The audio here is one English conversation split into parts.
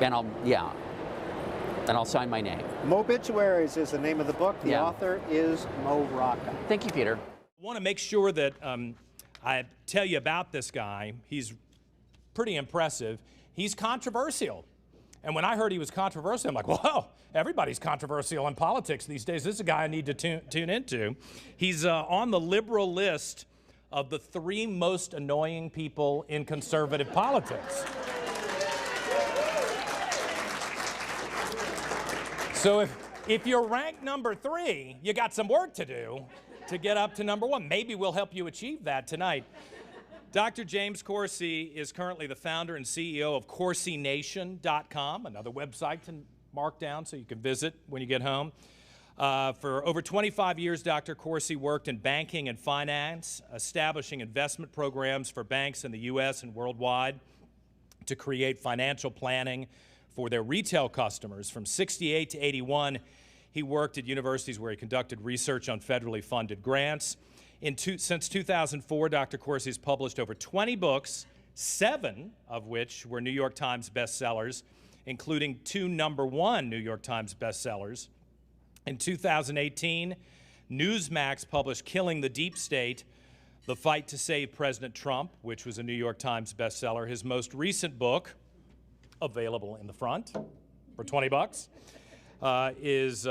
And I'll sign my name. Mobituaries is the name of the book. The author is Mo Rocca. Thank you, Peter. I want to make sure that I tell you about this guy. He's pretty impressive. He's controversial. And when I heard he was controversial, I'm like, well, everybody's controversial in politics these days. This is a guy I need to tune into. He's on the liberal list of the 3 most annoying people in conservative politics. So if you're ranked number 3, you got some work to do to get up to number 1. Maybe we'll help you achieve that tonight. Dr. James Corsi is currently the founder and CEO of CorsiNation.com, another website to mark down so you can visit when you get home. For over 25 years, Dr. Corsi worked in banking and finance, establishing investment programs for banks in the U.S. and worldwide to create financial planning for their retail customers. From 1968 to 1981, he worked at universities where he conducted research on federally funded grants. Since 2004, Dr. Corsi has published over 20 books, 7 of which were New York Times bestsellers, including 2 #1 New York Times bestsellers. In 2018, Newsmax published Killing the Deep State, The Fight to Save President Trump, which was a New York Times bestseller. His most recent book, available in the front for 20 bucks, is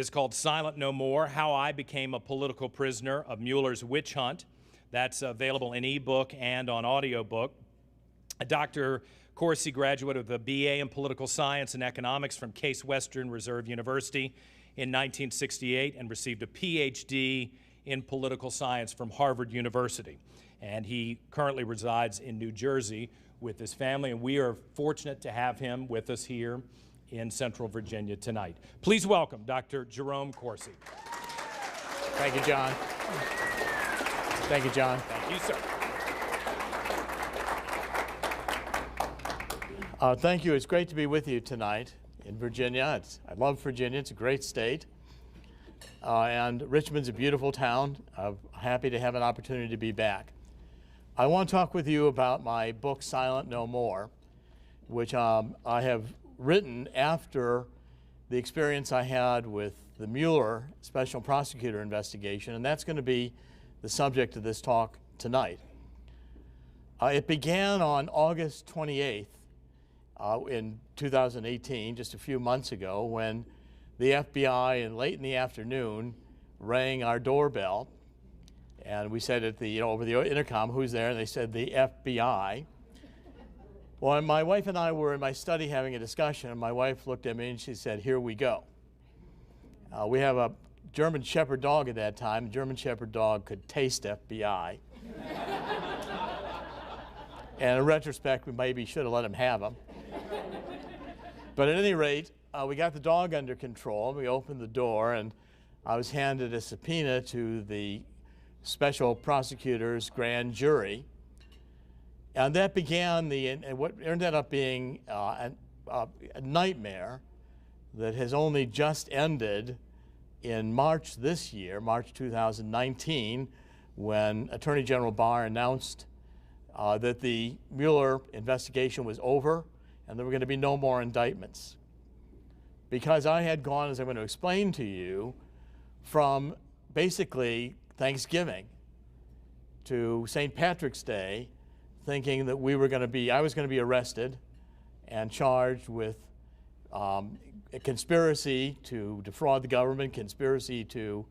called Silent No More, How I Became a Political Prisoner of Mueller's Witch Hunt. That's available in ebook and on audiobook. Dr. Corsi graduated with a BA in Political Science and Economics from Case Western Reserve University in 1968 and received a PhD in Political Science from Harvard University. And he currently resides in New Jersey with his family, and we are fortunate to have him with us here in Central Virginia tonight. Please welcome Dr. Jerome Corsi. Thank you, John. Thank you, John. Thank you, sir. Thank you. It's great to be with you tonight in Virginia. I love Virginia. It's a great state. And Richmond's a beautiful town. I'm happy to have an opportunity to be back. I want to talk with you about my book, Silent No More, which I have written after the experience I had with the Mueller special prosecutor investigation, and that's going to be the subject of this talk tonight. It began on August 28th in 2018, just a few months ago, when the FBI, late in the afternoon, rang our doorbell. And we said at the, over the intercom, who's there? And they said, the FBI. Well, my wife and I were in my study having a discussion, and my wife looked at me and she said, here we go. We have a German Shepherd dog at that time. The German Shepherd dog could taste FBI. And in retrospect, we maybe should have let him have him. But at any rate, we got the dog under control. We opened the door, and I was handed a subpoena to the special prosecutor's grand jury. And that began what ended up being a nightmare that has only just ended in March this year, March 2019, when Attorney General Barr announced that the Mueller investigation was over and there were going to be no more indictments. Because I had gone, as I'm going to explain to you, from basically Thanksgiving to St. Patrick's Day, thinking that I was going to be arrested and charged with a conspiracy to defraud the government, conspiracy to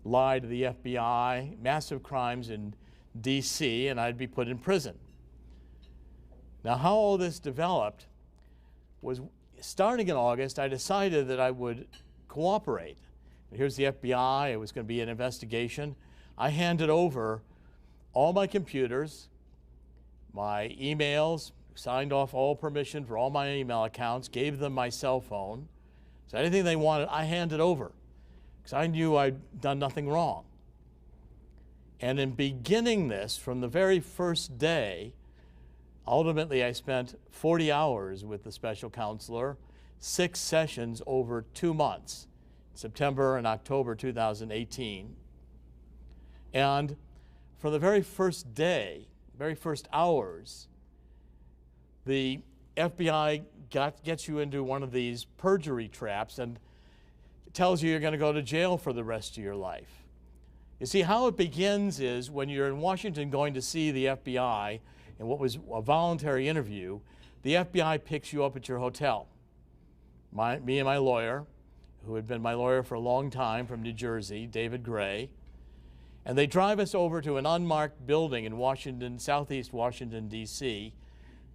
lie to the FBI, massive crimes in D.C., and I'd be put in prison. Now, how all this developed was, starting in August, I decided that I would cooperate. Here's the FBI. It was going to be an investigation. I handed over all my computers, my emails, signed off all permission for all my email accounts, gave them my cell phone. So anything they wanted, I handed over, because I knew I'd done nothing wrong. And in beginning this, from the very first day, ultimately I spent 40 hours with the special counselor, 6 sessions over 2 months, September and October 2018. And from the very first day, very first hours, the FBI gets you into one of these perjury traps and tells you you're going to go to jail for the rest of your life. You see, how it begins is when you're in Washington going to see the FBI in what was a voluntary interview, the FBI picks you up at your hotel. Me and my lawyer, who had been my lawyer for a long time from New Jersey, David Gray, and they drive us over to an unmarked building in Washington, southeast Washington, D.C.,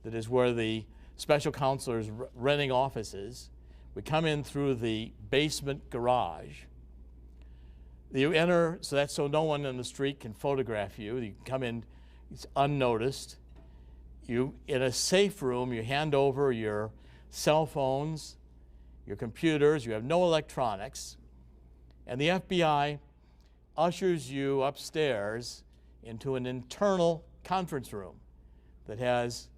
that is where the special counsel is renting offices. We come in through the basement garage. You enter, so that's so no one on the street can photograph you. You come in, it's unnoticed. You, in a safe room, you hand over your cell phones, your computers, you have no electronics, and the FBI ushers you upstairs into an internal conference room that has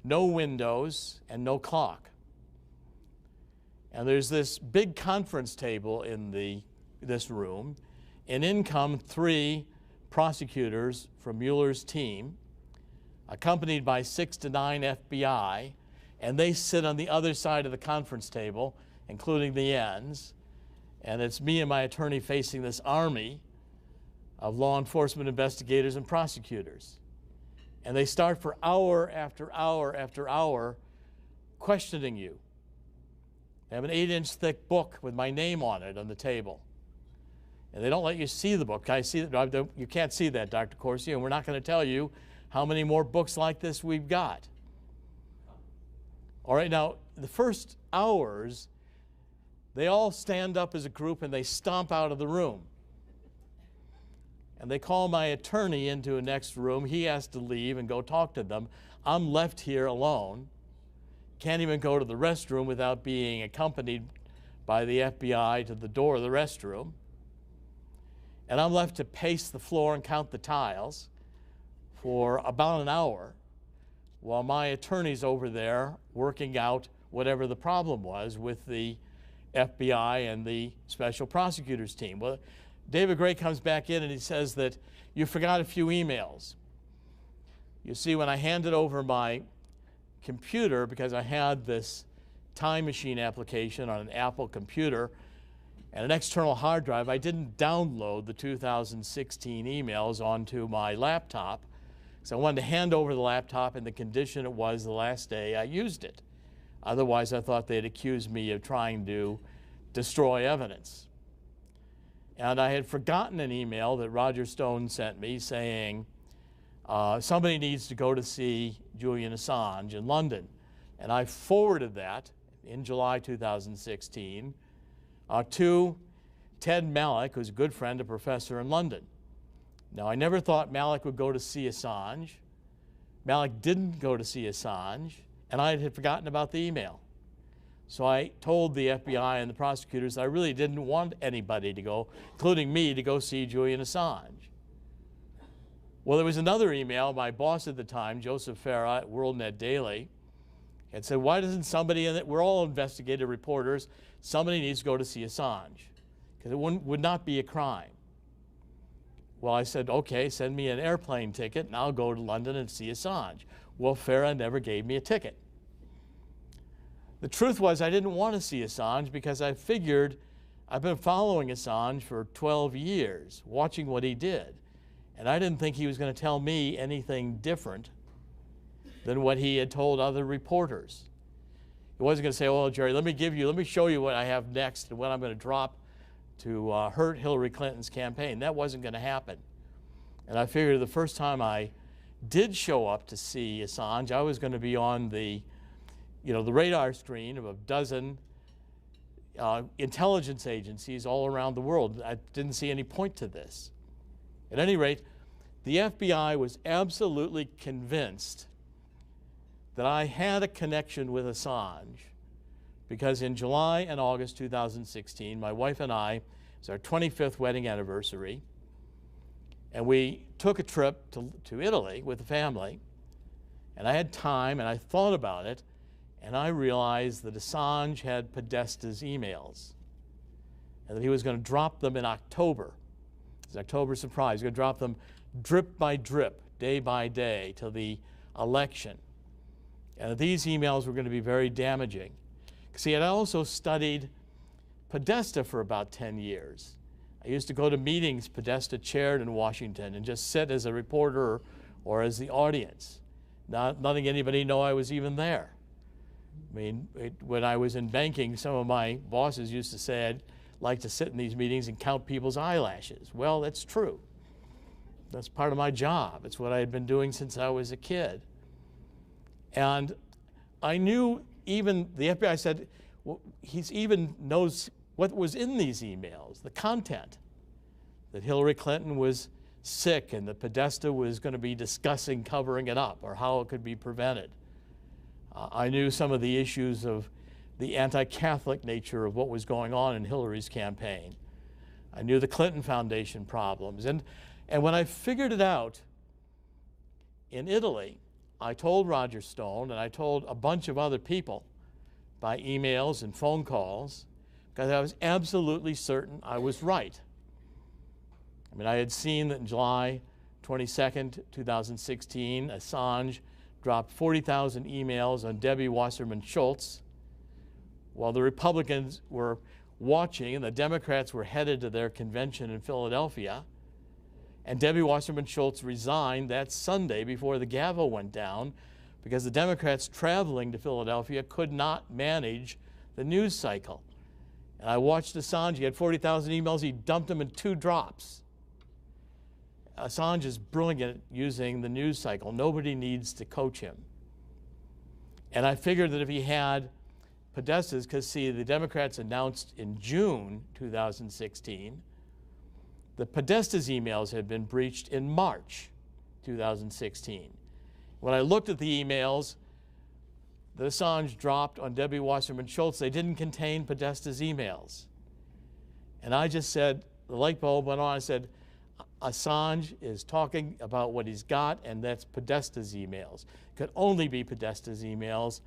no windows and no clock. And there's this big conference table in this room, and in come 3 prosecutors from Mueller's team, accompanied by 6 to 9 FBI, and they sit on the other side of the conference table, including the ends, and it's me and my attorney facing this army of law enforcement investigators and prosecutors. And they start for hour after hour after hour questioning you. They have an 8-inch thick book with my name on it on the table. And they don't let you see the book. You can't see that, Dr. Corsi, and we're not going to tell you how many more books like this we've got. All right, now, the first hours, they all stand up as a group and they stomp out of the room. And they call my attorney into a next room. He has to leave and go talk to them. I'm left here alone. Can't even go to the restroom without being accompanied by the FBI to the door of the restroom. And I'm left to pace the floor and count the tiles for about an hour while my attorney's over there working out whatever the problem was with the FBI and the special prosecutors team. Well, David Gray comes back in and he says that you forgot a few emails. You see, when I handed over my computer, because I had this time machine application on an Apple computer and an external hard drive, I didn't download the 2016 emails onto my laptop, so I wanted to hand over the laptop in the condition it was the last day I used it. Otherwise, I thought they'd accuse me of trying to destroy evidence. And I had forgotten an email that Roger Stone sent me saying, somebody needs to go to see Julian Assange in London. And I forwarded that in July 2016 to Ted Malloch, who's a good friend, a professor in London. Now, I never thought Malloch would go to see Assange. Malloch didn't go to see Assange, and I had forgotten about the email. So I told the FBI and the prosecutors I really didn't want anybody to go, including me, to go see Julian Assange. Well, there was another email. My boss at the time, Joseph Farah at WorldNet Daily, had said, why doesn't somebody, and we're all investigative reporters, somebody needs to go to see Assange, because it would not be a crime. Well, I said, okay, send me an airplane ticket and I'll go to London and see Assange. Well, Farah never gave me a ticket. The truth was I didn't want to see Assange because I figured I've been following Assange for 12 years, watching what he did, and I didn't think he was going to tell me anything different than what he had told other reporters. He wasn't going to say, oh, Jerry, let me show you what I have next and what I'm going to drop to hurt Hillary Clinton's campaign. That wasn't going to happen. And I figured the first time I did show up to see Assange, I was going to be on the radar screen of a dozen intelligence agencies all around the world. I didn't see any point to this. At any rate, the FBI was absolutely convinced that I had a connection with Assange because in July and August 2016, my wife and I, it was our 25th wedding anniversary, and we took a trip to Italy with the family, and I had time and I thought about it, and I realized that Assange had Podesta's emails and that he was going to drop them in October. It was an October surprise. He was going to drop them drip by drip, day by day, till the election. And these emails were going to be very damaging. See, I also studied Podesta for about 10 years. I used to go to meetings Podesta chaired in Washington and just sit as a reporter or as the audience, not letting anybody know I was even there. I mean, when I was in banking, some of my bosses used to say I'd like to sit in these meetings and count people's eyelashes. Well, that's true. That's part of my job. It's what I had been doing since I was a kid. And I knew, even the FBI said, well, he even knows what was in these emails, the content, that Hillary Clinton was sick and that Podesta was going to be discussing covering it up or how it could be prevented. I knew some of the issues of the anti-Catholic nature of what was going on in Hillary's campaign. I knew the Clinton Foundation problems. And when I figured it out in Italy, I told Roger Stone and I told a bunch of other people by emails and phone calls, because I was absolutely certain I was right. I mean, I had seen that in July 22nd, 2016, Assange dropped 40,000 emails on Debbie Wasserman Schultz while the Republicans were watching and the Democrats were headed to their convention in Philadelphia. And Debbie Wasserman Schultz resigned that Sunday before the gavel went down because the Democrats traveling to Philadelphia could not manage the news cycle. And I watched Assange. He had 40,000 emails. He dumped them in 2 drops. Assange is brilliant at using the news cycle. Nobody needs to coach him. And I figured that if he had Podesta's, because see, the Democrats announced in June 2016 that Podesta's emails had been breached in March 2016. When I looked at the emails that Assange dropped on Debbie Wasserman Schultz, they didn't contain Podesta's emails. And I just said, the light bulb went on. I said, Assange is talking about what he's got, and that's Podesta's emails. It could only be Podesta's emails,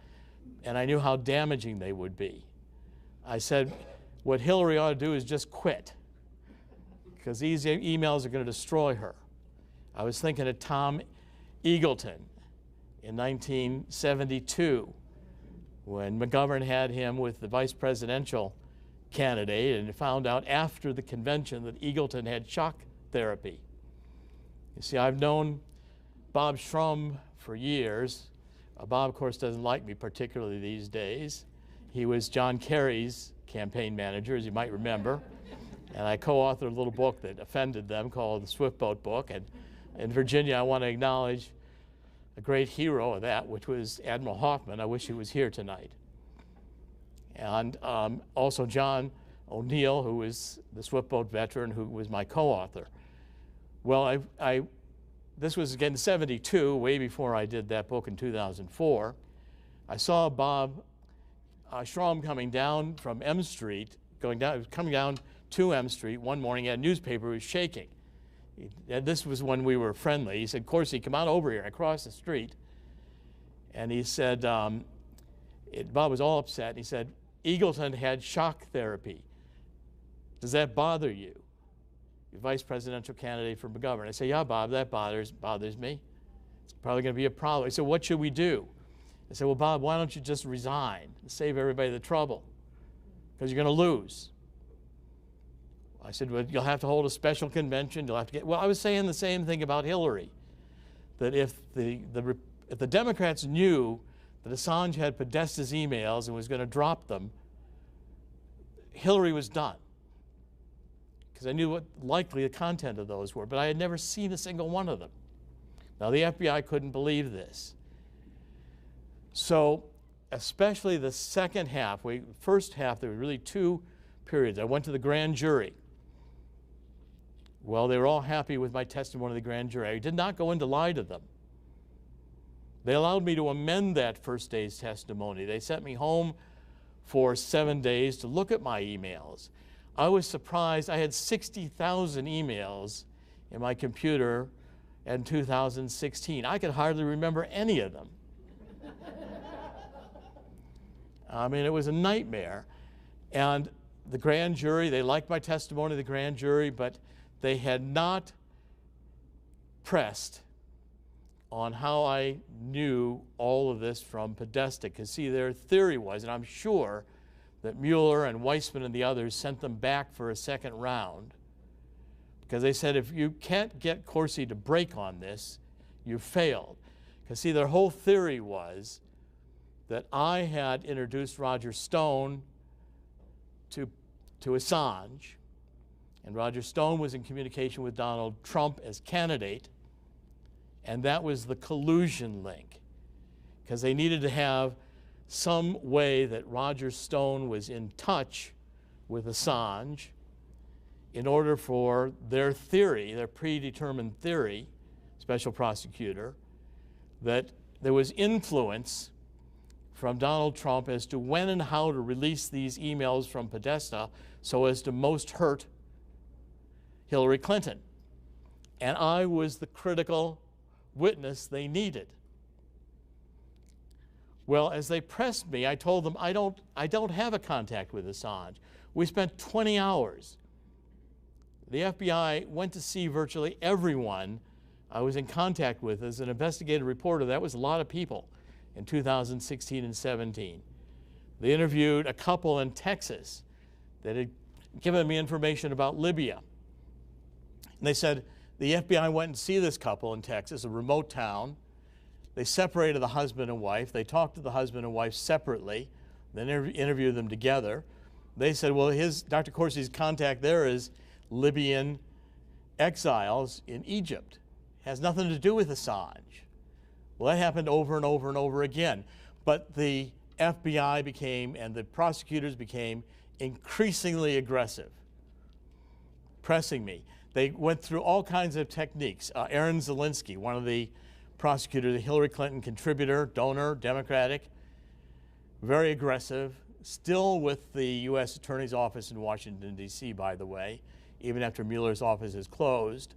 and I knew how damaging they would be. I said, what Hillary ought to do is just quit, because these emails are going to destroy her. I was thinking of Tom Eagleton in 1972, when McGovern had him with the vice presidential candidate and found out after the convention that Eagleton had shock therapy. You see, I've known Bob Shrum for years. Bob, of course, doesn't like me particularly these days. He was John Kerry's campaign manager, as you might remember. And I co-authored a little book that offended them called the Swift Boat Book. And in Virginia, I want to acknowledge a great hero of that, which was Admiral Hoffman. I wish he was here tonight. And also John O'Neill, who was the Swift Boat veteran, who was my co-author. Well, this was again 72, way before I did that book in 2004. I saw Bob Shrum coming down from M Street, coming down to M Street one morning. He had a newspaper, he was shaking. This was when we were friendly. He said, Corsi, come on over here. I crossed the street. And he said, Bob was all upset. He said, Eagleton had shock therapy. Does that bother you? You're vice presidential candidate for McGovern. I say, yeah, Bob, that bothers me. It's probably going to be a problem. He said, what should we do? I said, well, Bob, why don't you just resign and save everybody the trouble? Because you're going to lose. I said, well, you'll have to hold a special convention. You'll have to get. Well, I was saying the same thing about Hillary, that if the Democrats knew that Assange had Podesta's emails and was going to drop them, Hillary was done. Because I knew what likely the content of those were, but I had never seen a single one of them. Now, the FBI couldn't believe this. So, especially the second half, first half, there were really 2 periods. I went to the grand jury. Well, they were all happy with my testimony of the grand jury. I did not go in to lie to them. They allowed me to amend that first day's testimony. They sent me home for 7 days to look at my emails. I was surprised. I had 60,000 emails in my computer in 2016. I could hardly remember any of them. I mean, it was a nightmare. And the grand jury, they liked my testimony of the grand jury, but they had not pressed on how I knew all of this from Podesta. Because see, their theory was, and I'm sure that Mueller and Weissman and the others sent them back for a second round, because they said, if you can't get Corsi to break on this, you failed. Because see, their whole theory was that I had introduced Roger Stone to Assange, and Roger Stone was in communication with Donald Trump as candidate, and that was the collusion link, because they needed to have some way that Roger Stone was in touch with Assange in order for their theory, their predetermined theory, special prosecutor, that there was influence from Donald Trump as to when and how to release these emails from Podesta so as to most hurt Hillary Clinton. And I was the critical witness they needed. Well, as they pressed me, I told them, I don't have a contact with Assange. We spent 20 hours. The FBI went to see virtually everyone I was in contact with as an investigative reporter. That was a lot of people in 2016 and 17. They interviewed a couple in Texas that had given me information about Libya. And they said the FBI went and see this couple in Texas, a remote town. They separated the husband and wife. They talked to the husband and wife separately, then interviewed them together. They said, well, Dr. Corsi's contact there is Libyan exiles in Egypt. It has nothing to do with Assange. Well, that happened over and over and over again. But the FBI became, and the prosecutors became, increasingly aggressive, pressing me. They went through all kinds of techniques. Aaron Zelinsky, one of the prosecutors, a Hillary Clinton contributor, donor, Democratic, very aggressive, still with the U.S. Attorney's Office in Washington, D.C., by the way, even after Mueller's office is closed.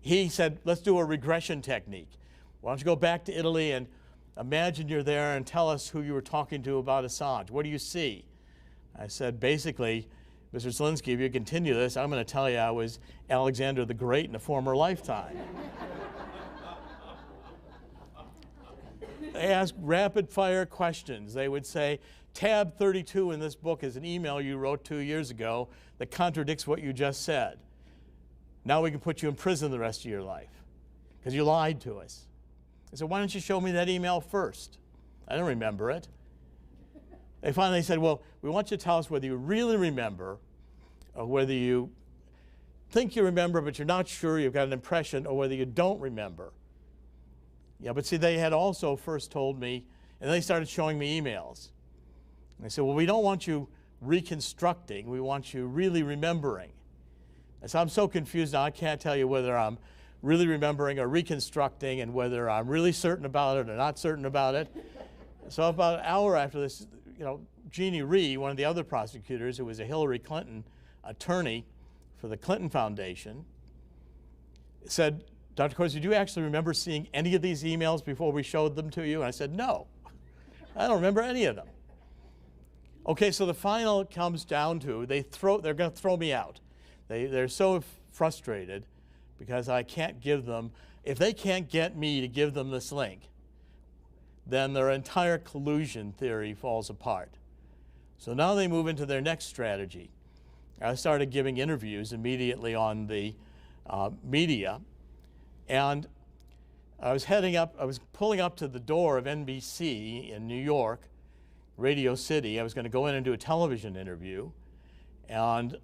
He said, let's do a regression technique. Why don't you go back to Italy and imagine you're there and tell us who you were talking to about Assange. What do you see? I said, basically, Mr. Zelinsky, if you continue this, I'm going to tell you I was Alexander the Great in a former lifetime. They asked rapid-fire questions. They would say, tab 32 in this book is an email you wrote 2 years ago that contradicts what you just said. Now we can put you in prison the rest of your life because you lied to us. I said, why don't you show me that email first? I don't remember it. They finally said, well, we want you to tell us whether you really remember or whether you think you remember but you're not sure, you've got an impression, or whether you don't remember. Yeah, but see, they had also first told me, and they started showing me emails. And they said, well, we don't want you reconstructing, we want you really remembering. I said, I'm so confused now, I can't tell you whether I'm really remembering or reconstructing and whether I'm really certain about it or not certain about it. So about an hour after this, Jeannie Rhee, one of the other prosecutors who was a Hillary Clinton attorney for the Clinton Foundation, said, Dr. Corsi, do you actually remember seeing any of these emails before we showed them to you? And I said, no, I don't remember any of them. Okay, so the final comes down to they're going to throw me out. They're so frustrated because I can't give them, if they can't get me to give them this link, then their entire collusion theory falls apart. So now they move into their next strategy. I started giving interviews immediately on the media, and I was pulling up to the door of NBC in New York, Radio City. I was going to go in and do a television interview, and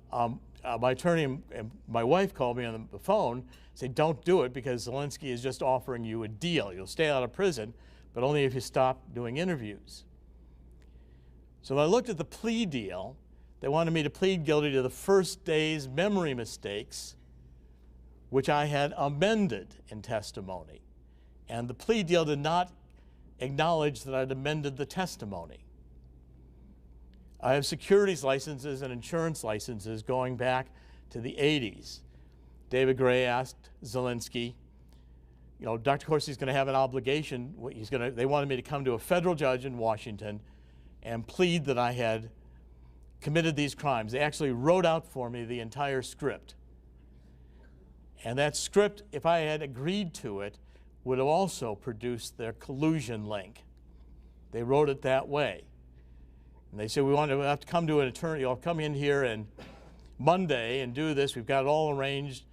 my attorney and my wife called me on the phone, said, don't do it because Zelinsky is just offering you a deal. You'll stay out of prison, but only if you stop doing interviews. So when I looked at the plea deal, they wanted me to plead guilty to the first day's memory mistakes, which I had amended in testimony. And the plea deal did not acknowledge that I'd amended the testimony. I have securities licenses and insurance licenses going back to the 80s. David Gray asked Zelinsky, Dr. Corsi's going to have an obligation. They wanted me to come to a federal judge in Washington and plead that I had committed these crimes. They actually wrote out for me the entire script. And that script, if I had agreed to it, would have also produced their collusion link. They wrote it that way. And they said, we have to come to an attorney. I'll come in here and Monday and do this. We've got it all arranged.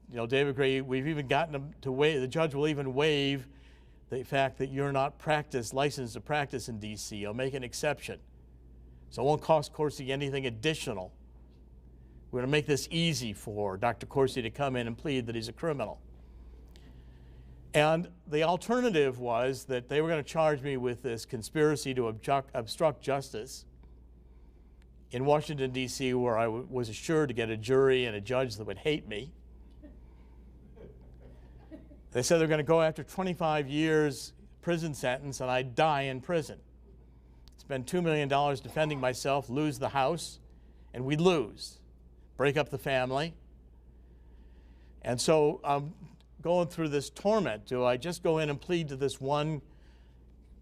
You know, David Gray, we've even gotten them to waive, the judge will even waive the fact that you're not licensed to practice in D.C. You'll make an exception. So it won't cost Corsi anything additional. We're going to make this easy for Dr. Corsi to come in and plead that he's a criminal. And the alternative was that they were going to charge me with this conspiracy to obstruct justice in Washington, D.C., where I was assured to get a jury and a judge that would hate me. They said they're going to go after 25 years prison sentence and I'd die in prison. Spend $2 million defending myself, lose the house, and we'd lose. Break up the family. And so I'm going through this torment. Do I just go in and plead to this one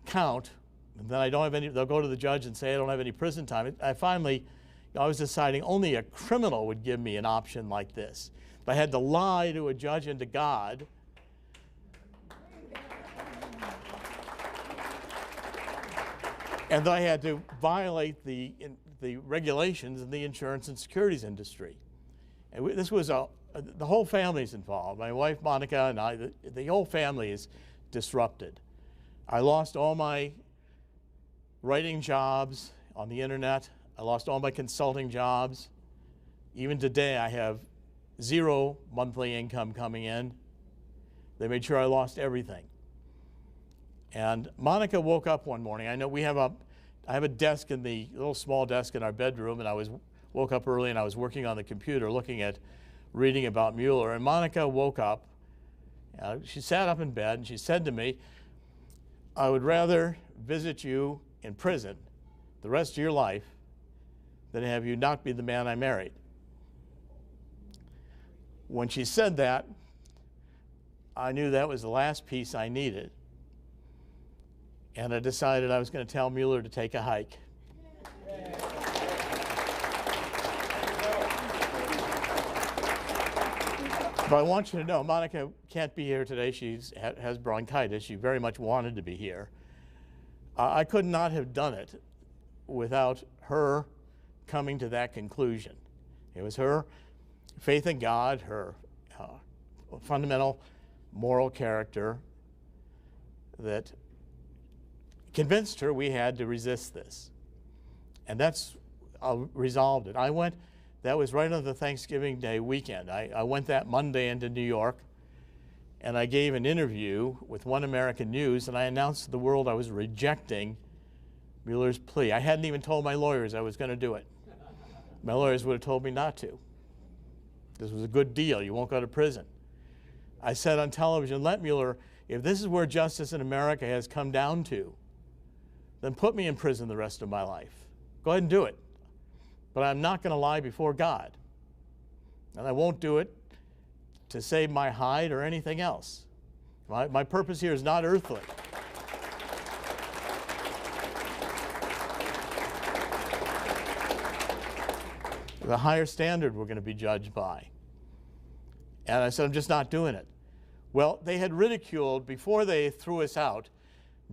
count, and then I don't have any, they'll go to the judge and say I don't have any prison time. I was deciding only a criminal would give me an option like this. If I had to lie to a judge and to God, and I had to violate the regulations in the insurance and securities industry. And this was the whole family's involved. My wife, Monica, and I, the whole family is disrupted. I lost all my writing jobs on the internet. I lost all my consulting jobs. Even today, I have 0 monthly income coming in. They made sure I lost everything. And Monica woke up one morning. I know I have a desk in a little small desk in our bedroom, and I woke up early and I was working on the computer reading about Mueller. And Monica woke up, she sat up in bed and she said to me, I would rather visit you in prison the rest of your life than have you not be the man I married. When she said that, I knew that was the last piece I needed. And I decided I was going to tell Mueller to take a hike. But I want you to know, Monica can't be here today. She has bronchitis. She very much wanted to be here. I could not have done it without her coming to that conclusion. It was her faith in God, her fundamental moral character that convinced her we had to resist this. And that's resolved it. That was right on the Thanksgiving Day weekend. I went that Monday into New York, and I gave an interview with One American News, and I announced to the world I was rejecting Mueller's plea. I hadn't even told my lawyers I was going to do it. My lawyers would have told me not to. This was a good deal. You won't go to prison. I said on television, let Mueller, if this is where justice in America has come down to, then put me in prison the rest of my life. Go ahead and do it. But I'm not going to lie before God. And I won't do it to save my hide or anything else. My purpose here is not earthly. The higher standard we're going to be judged by. And I said, I'm just not doing it. Well, they had ridiculed, before they threw us out,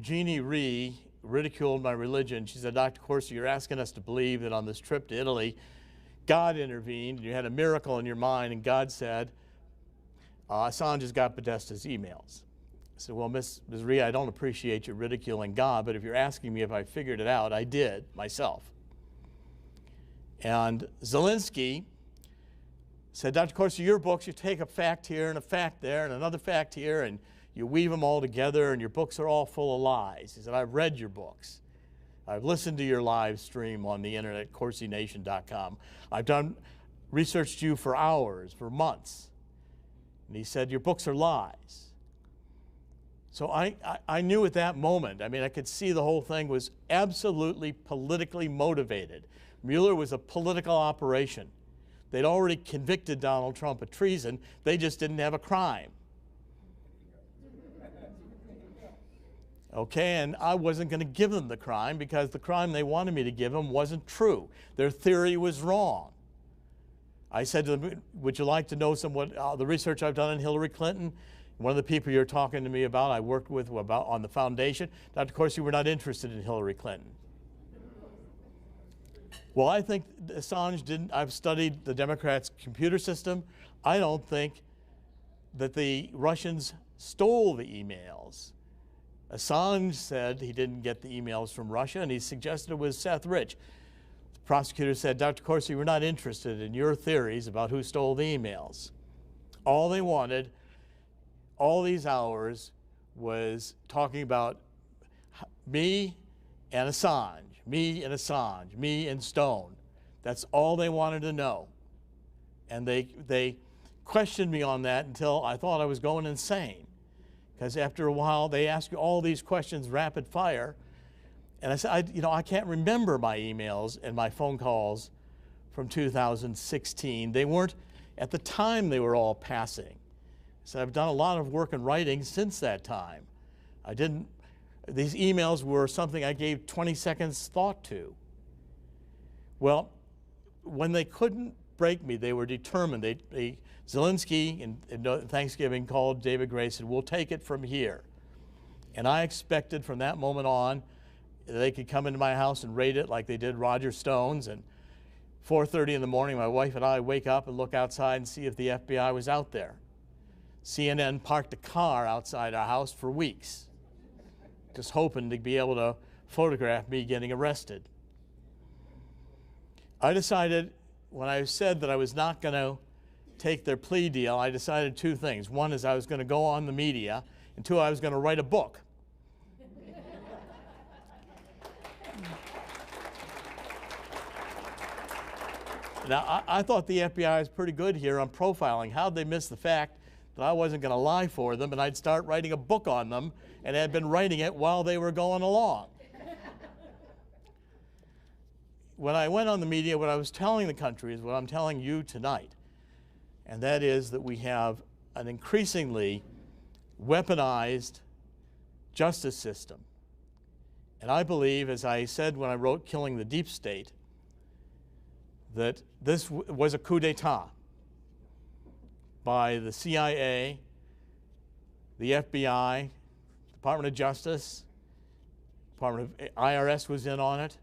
Jeannie Rhee ridiculed my religion. She said, Dr. Corsi, you're asking us to believe that on this trip to Italy, God intervened, and you had a miracle in your mind, and God said, Assange has got Podesta's emails. I said, well, Ms. Rhee, I don't appreciate you ridiculing God, but if you're asking me if I figured it out, I did, myself. And Zelensky said, Dr. Corsi, your books, you take a fact here and a fact there and another fact here, and you weave them all together, and your books are all full of lies. He said, I've read your books. I've listened to your live stream on the internet, CorsiNation.com. I've researched you for hours, for months. And he said, your books are lies. So I knew at that moment, I mean, I could see the whole thing was absolutely politically motivated. Mueller was a political operation. They'd already convicted Donald Trump of treason. They just didn't have a crime. Okay, and I wasn't going to give them the crime because the crime they wanted me to give them wasn't true. Their theory was wrong. I said to them, would you like to know somewhat the research I've done on Hillary Clinton? One of the people you're talking to me about, I worked with on the foundation. Dr. Corsi, we're not interested in Hillary Clinton. Well, I think Assange didn't. I've studied the Democrats' computer system. I don't think that the Russians stole the emails. Assange said he didn't get the emails from Russia, and he suggested it was Seth Rich. The prosecutor said, Dr. Corsi, we're not interested in your theories about who stole the emails. All they wanted, all these hours, was talking about me and Assange, me and Assange, me and Stone. That's all they wanted to know. And they questioned me on that until I thought I was going insane. Because after a while, they ask you all these questions rapid fire. And I said, I can't remember my emails and my phone calls from 2016. They weren't, at the time, they were all passing. So I've done a lot of work in writing since that time. These emails were something I gave 20 seconds thought to. Well, when they couldn't break me, they were determined. Zelensky in Thanksgiving called David Gray and said, we'll take it from here. And I expected from that moment on they could come into my house and raid it like they did Roger Stone's. And 4:30 in the morning, my wife and I wake up and look outside and see if the FBI was out there. CNN parked a car outside our house for weeks, just hoping to be able to photograph me getting arrested. I decided, when I said that I was not going to take their plea deal, I decided two things. One is I was going to go on the media, and two, I was going to write a book. Now, I thought the FBI was pretty good here on profiling. How'd they miss the fact that I wasn't going to lie for them and I'd start writing a book on them, and had been writing it while they were going along? When I went on the media, what I was telling the country is what I'm telling you tonight, and that is that we have an increasingly weaponized justice system. And I believe, as I said when I wrote Killing the Deep State, that this was a coup d'etat by the CIA, the FBI, Department of Justice, Department of IRS was in on it.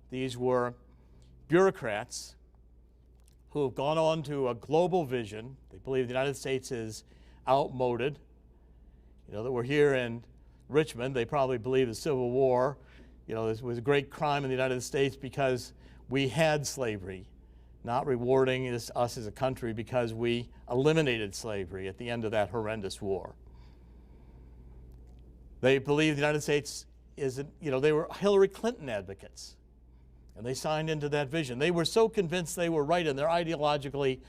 These were bureaucrats who have gone on to a global vision. They believe the United States is outmoded. That we're here in Richmond. They probably believe the Civil War, this was a great crime in the United States because we had slavery, not rewarding us as a country because we eliminated slavery at the end of that horrendous war. They believe the United States isn't, they were Hillary Clinton advocates. And they signed into that vision. They were so convinced they were right in their ideologically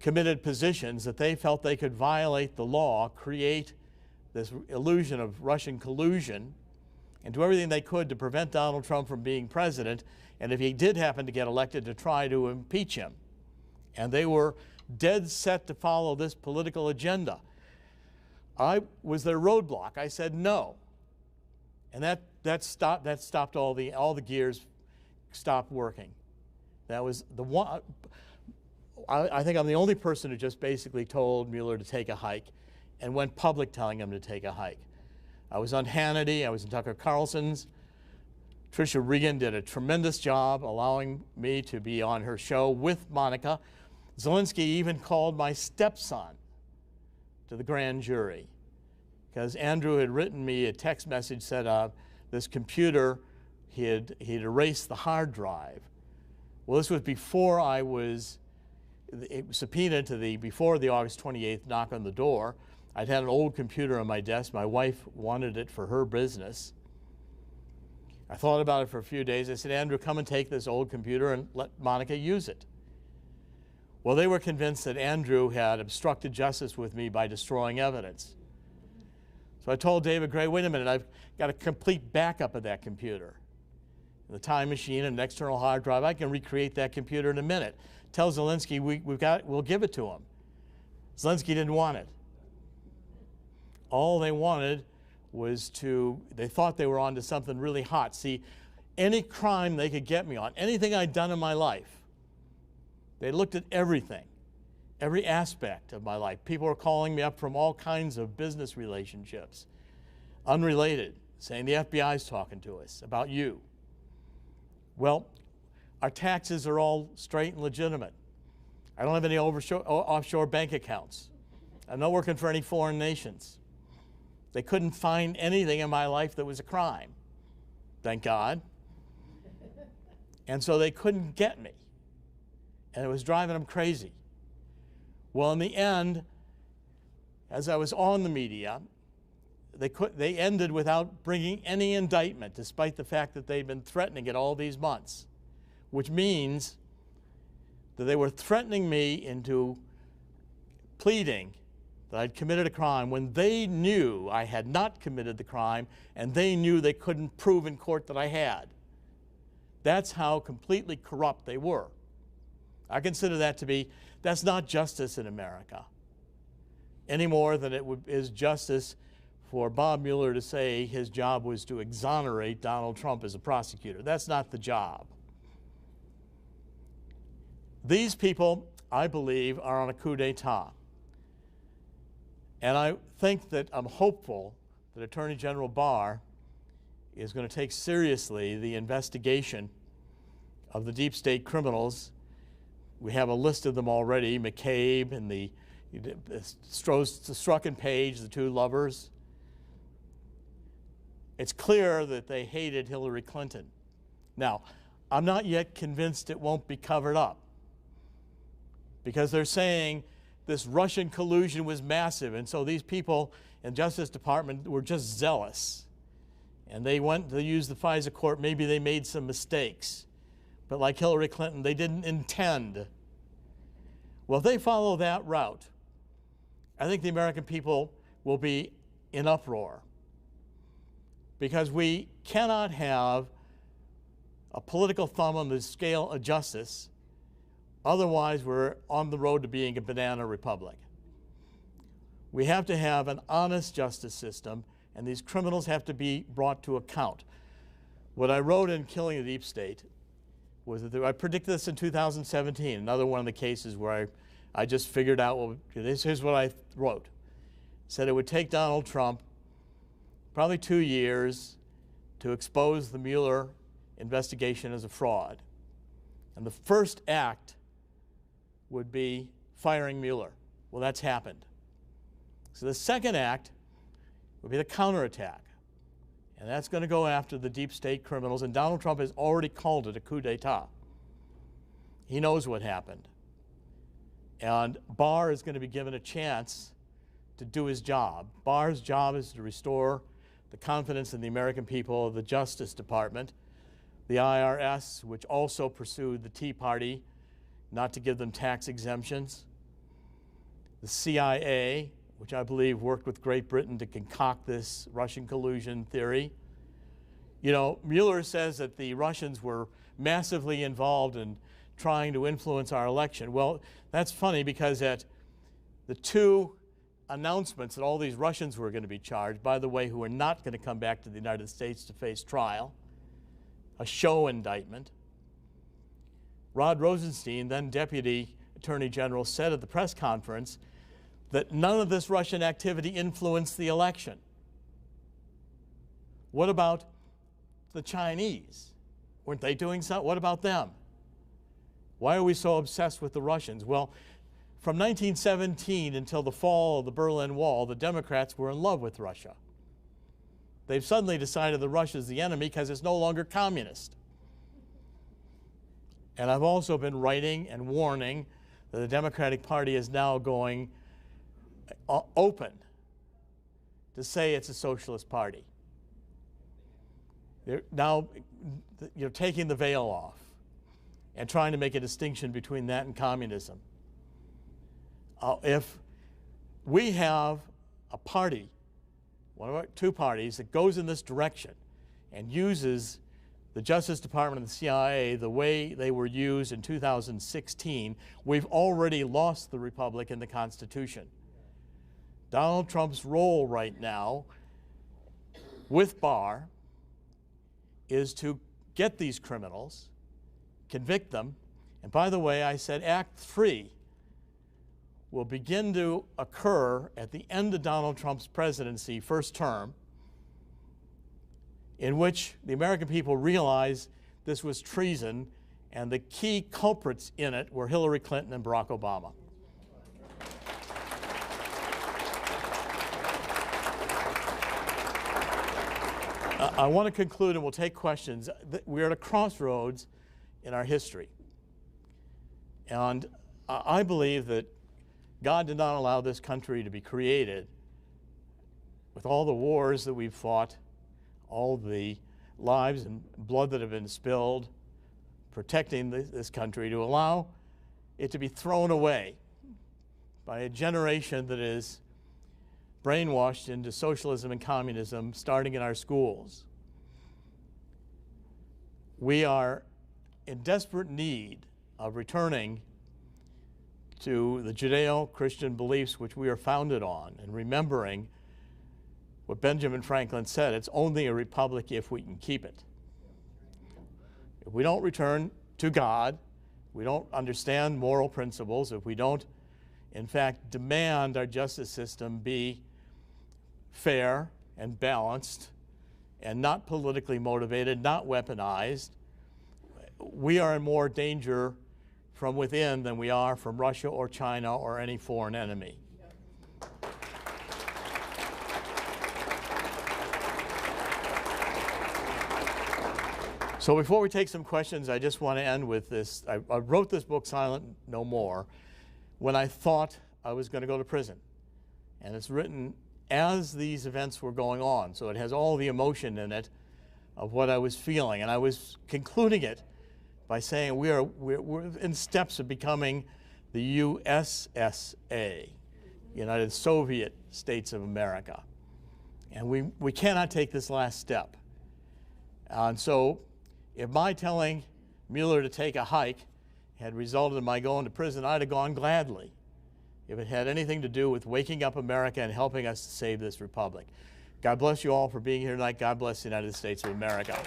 committed positions that they felt they could violate the law, create this illusion of Russian collusion, and do everything they could to prevent Donald Trump from being president, and if he did happen to get elected, to try to impeach him. And they were dead set to follow this political agenda. I was their roadblock. I said no. And that stopped all the gears stopped working. That was the one. I think I'm the only person who just basically told Mueller to take a hike and went public telling him to take a hike. I was on Hannity, I was in Tucker Carlson's. Tricia Regan did a tremendous job allowing me to be on her show with Monica. Zelensky even called my stepson to the grand jury because Andrew had written me a text message, said this computer, he had erased the hard drive. Well, this was before I was subpoenaed before the August 28th knock on the door. I'd had an old computer on my desk. My wife wanted it for her business. I thought about it for a few days. I said, Andrew, come and take this old computer and let Monica use it. Well, they were convinced that Andrew had obstructed justice with me by destroying evidence. So I told David Gray, wait a minute, I've got a complete backup of that computer. The time machine and an external hard drive, I can recreate that computer in a minute. Tell Zelensky we'll give it to him. Zelensky didn't want it. All they wanted was they thought they were onto something really hot. See, any crime they could get me on, anything I'd done in my life, they looked at everything. every aspect of my life. People are calling me up from all kinds of business relationships, unrelated, saying the FBI's talking to us about you. Well, our taxes are all straight and legitimate. I don't have any offshore bank accounts. I'm not working for any foreign nations. They couldn't find anything in my life that was a crime, thank God. And so they couldn't get me. And it was driving them crazy. Well, in the end, as I was on the media, they ended without bringing any indictment, despite the fact that they'd been threatening it all these months, which means that they were threatening me into pleading that I'd committed a crime when they knew I had not committed the crime, and they knew they couldn't prove in court that I had. That's how completely corrupt they were. I consider that to be, that's not justice in America, any more than it is justice for Bob Mueller to say his job was to exonerate Donald Trump as a prosecutor. That's not the job. These people, I believe, are on a coup d'etat. And I think that I'm hopeful that Attorney General Barr is going to take seriously the investigation of the deep state criminals. We have a list of them already, McCabe and the Strzok and Page, the two lovers. It's clear that they hated Hillary Clinton. Now, I'm not yet convinced it won't be covered up, because they're saying this Russian collusion was massive, and so these people in the Justice Department were just zealous. And they went to use the FISA court, maybe they made some mistakes. But like Hillary Clinton, they didn't intend. Well, if they follow that route, I think the American people will be in uproar. Because we cannot have a political thumb on the scale of justice. Otherwise, we're on the road to being a banana republic. We have to have an honest justice system, and these criminals have to be brought to account. What I wrote in Killing the Deep State was that I predicted this in 2017, another one of the cases where I just figured out, well, here's what I wrote. It said it would take Donald Trump probably 2 years to expose the Mueller investigation as a fraud. And the first act would be firing Mueller. Well, that's happened. So the second act would be the counterattack. And that's going to go after the deep state criminals. And Donald Trump has already called it a coup d'etat. He knows what happened. And Barr is going to be given a chance to do his job. Barr's job is to restore the confidence in the American people of the Justice Department, the IRS, which also pursued the Tea Party not to give them tax exemptions, the CIA, which I believe worked with Great Britain to concoct this Russian collusion theory. You know, Mueller says that the Russians were massively involved in trying to influence our election. Well, that's funny, because at the two announcements that all these Russians were going to be charged, by the way, who are not going to come back to the United States to face trial, a show indictment, Rod Rosenstein, then Deputy Attorney General, said at the press conference that none of this Russian activity influenced the election. What about the Chinese? Weren't they doing something? What about them? Why are we so obsessed with the Russians? Well, from 1917 until the fall of the Berlin Wall, the Democrats were in love with Russia. They've suddenly decided that Russia's the enemy because it's no longer communist. And I've also been writing and warning that the Democratic Party is now going open to say it's a socialist party. They're now taking the veil off and trying to make a distinction between that and communism. If we have a party, one of our two parties, that goes in this direction and uses the Justice Department and the CIA the way they were used in 2016, we've already lost the Republic and the Constitution. Donald Trump's role right now with Barr is to get these criminals, convict them, and by the way, I said Act 3 will begin to occur at the end of Donald Trump's presidency, first term, in which the American people realize this was treason, and the key culprits in it were Hillary Clinton and Barack Obama. I want to conclude, and we'll take questions. We're at a crossroads in our history. And I believe that God did not allow this country to be created with all the wars that we've fought, all the lives and blood that have been spilled, protecting this country, to allow it to be thrown away by a generation that is brainwashed into socialism and communism starting in our schools. We are in desperate need of returning to the Judeo-Christian beliefs which we are founded on, and remembering what Benjamin Franklin said, it's only a republic if we can keep it. If we don't return to God, we don't understand moral principles, if we don't, in fact, demand our justice system be fair and balanced and not politically motivated, not weaponized, we are in more danger from within than we are from Russia or China or any foreign enemy. So before we take some questions, I just want to end with this. I wrote this book, Silent No More, when I thought I was going to go to prison. And it's written as these events were going on, so it has all the emotion in it of what I was feeling. And I was concluding it by saying we're in steps of becoming the USSA, United Soviet States of America. And we cannot take this last step. And so if my telling Mueller to take a hike had resulted in my going to prison, I'd have gone gladly, if it had anything to do with waking up America and helping us to save this republic. God bless you all for being here tonight. God bless the United States of America.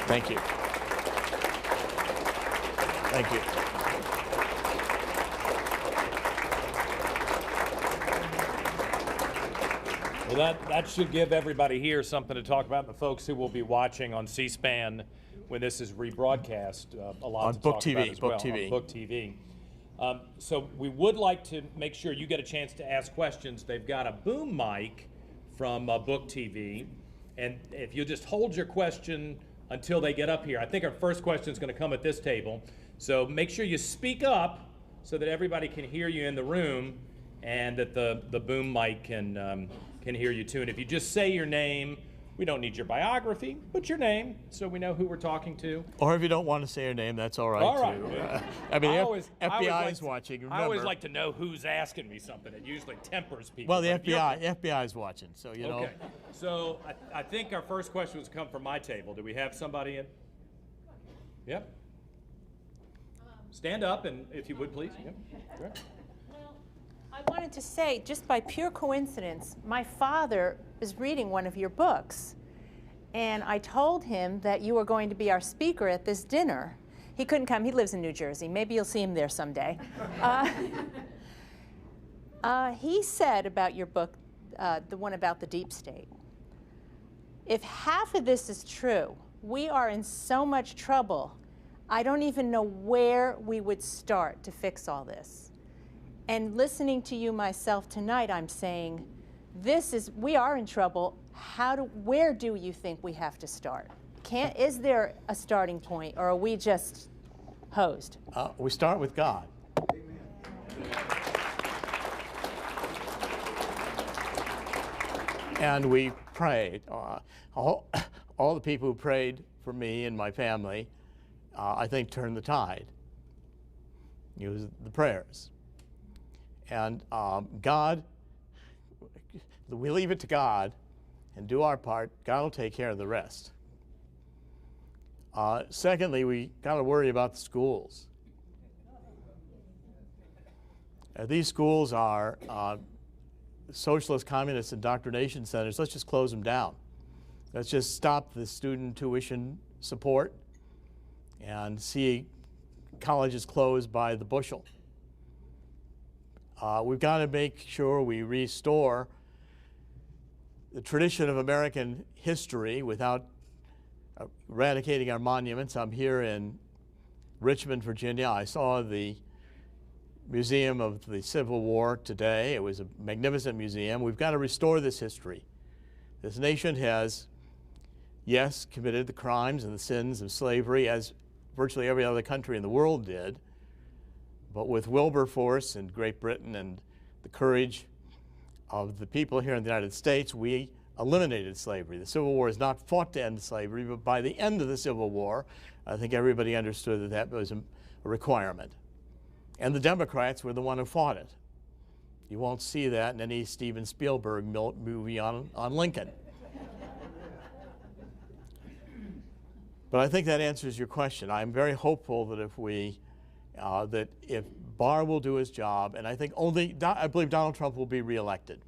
Thank you. Thank you. Well, that should give everybody here something to talk about, and the folks who will be watching on C-SPAN when this is rebroadcast, a lot on to Book talk TV, about as Book well. TV. On Book TV. So we would like to make sure you get a chance to ask questions. They've got a boom mic from Book TV, and if you just hold your question until they get up here. I think our first question is going to come at this table. So make sure you speak up so that everybody can hear you in the room, and that the boom mic can hear you too. And if you just say your name, we don't need your biography, but your name, so we know who we're talking to. Or if you don't want to say your name, that's all right, All right. too. I mean, FBI is watching, remember. I always like to know who's asking me something. It usually tempers people. Well, the FBI is watching, so you know. Okay. So I think our first question was come from my table. Do we have somebody in? Yep. Stand up, and if you would, please. Yep. Sure. I wanted to say, just by pure coincidence, my father is reading one of your books, and I told him that you were going to be our speaker at this dinner. He couldn't come. He lives in New Jersey. Maybe you'll see him there someday. He said about your book, the one about the deep state, if half of this is true, we are in so much trouble, I don't even know where we would start to fix all this. And listening to you myself tonight, I'm saying, we are in trouble. Where do you think we have to start? Is there a starting point, or are we just hosed? We start with God. And we prayed. All the people who prayed for me and my family, I think, turned the tide. It was the prayers. And God, we leave it to God and do our part. God will take care of the rest. Secondly, we got to worry about the schools. These schools are socialist, communist indoctrination centers. Let's just close them down. Let's just stop the student tuition support and see colleges closed by the bushel. We've got to make sure we restore the tradition of American history without eradicating our monuments. I'm here in Richmond, Virginia. I saw the Museum of the Civil War today. It was a magnificent museum. We've got to restore this history. This nation has, yes, committed the crimes and the sins of slavery as virtually every other country in the world did, but with Wilberforce in Great Britain and the courage of the people here in the United States, we eliminated slavery. The Civil War is not fought to end slavery, but by the end of the Civil War, I think everybody understood that that was a requirement. And the Democrats were the one who fought it. You won't see that in any Steven Spielberg movie on Lincoln. But I think that answers your question. I'm very hopeful that if Barr will do his job, and I believe Donald Trump will be reelected.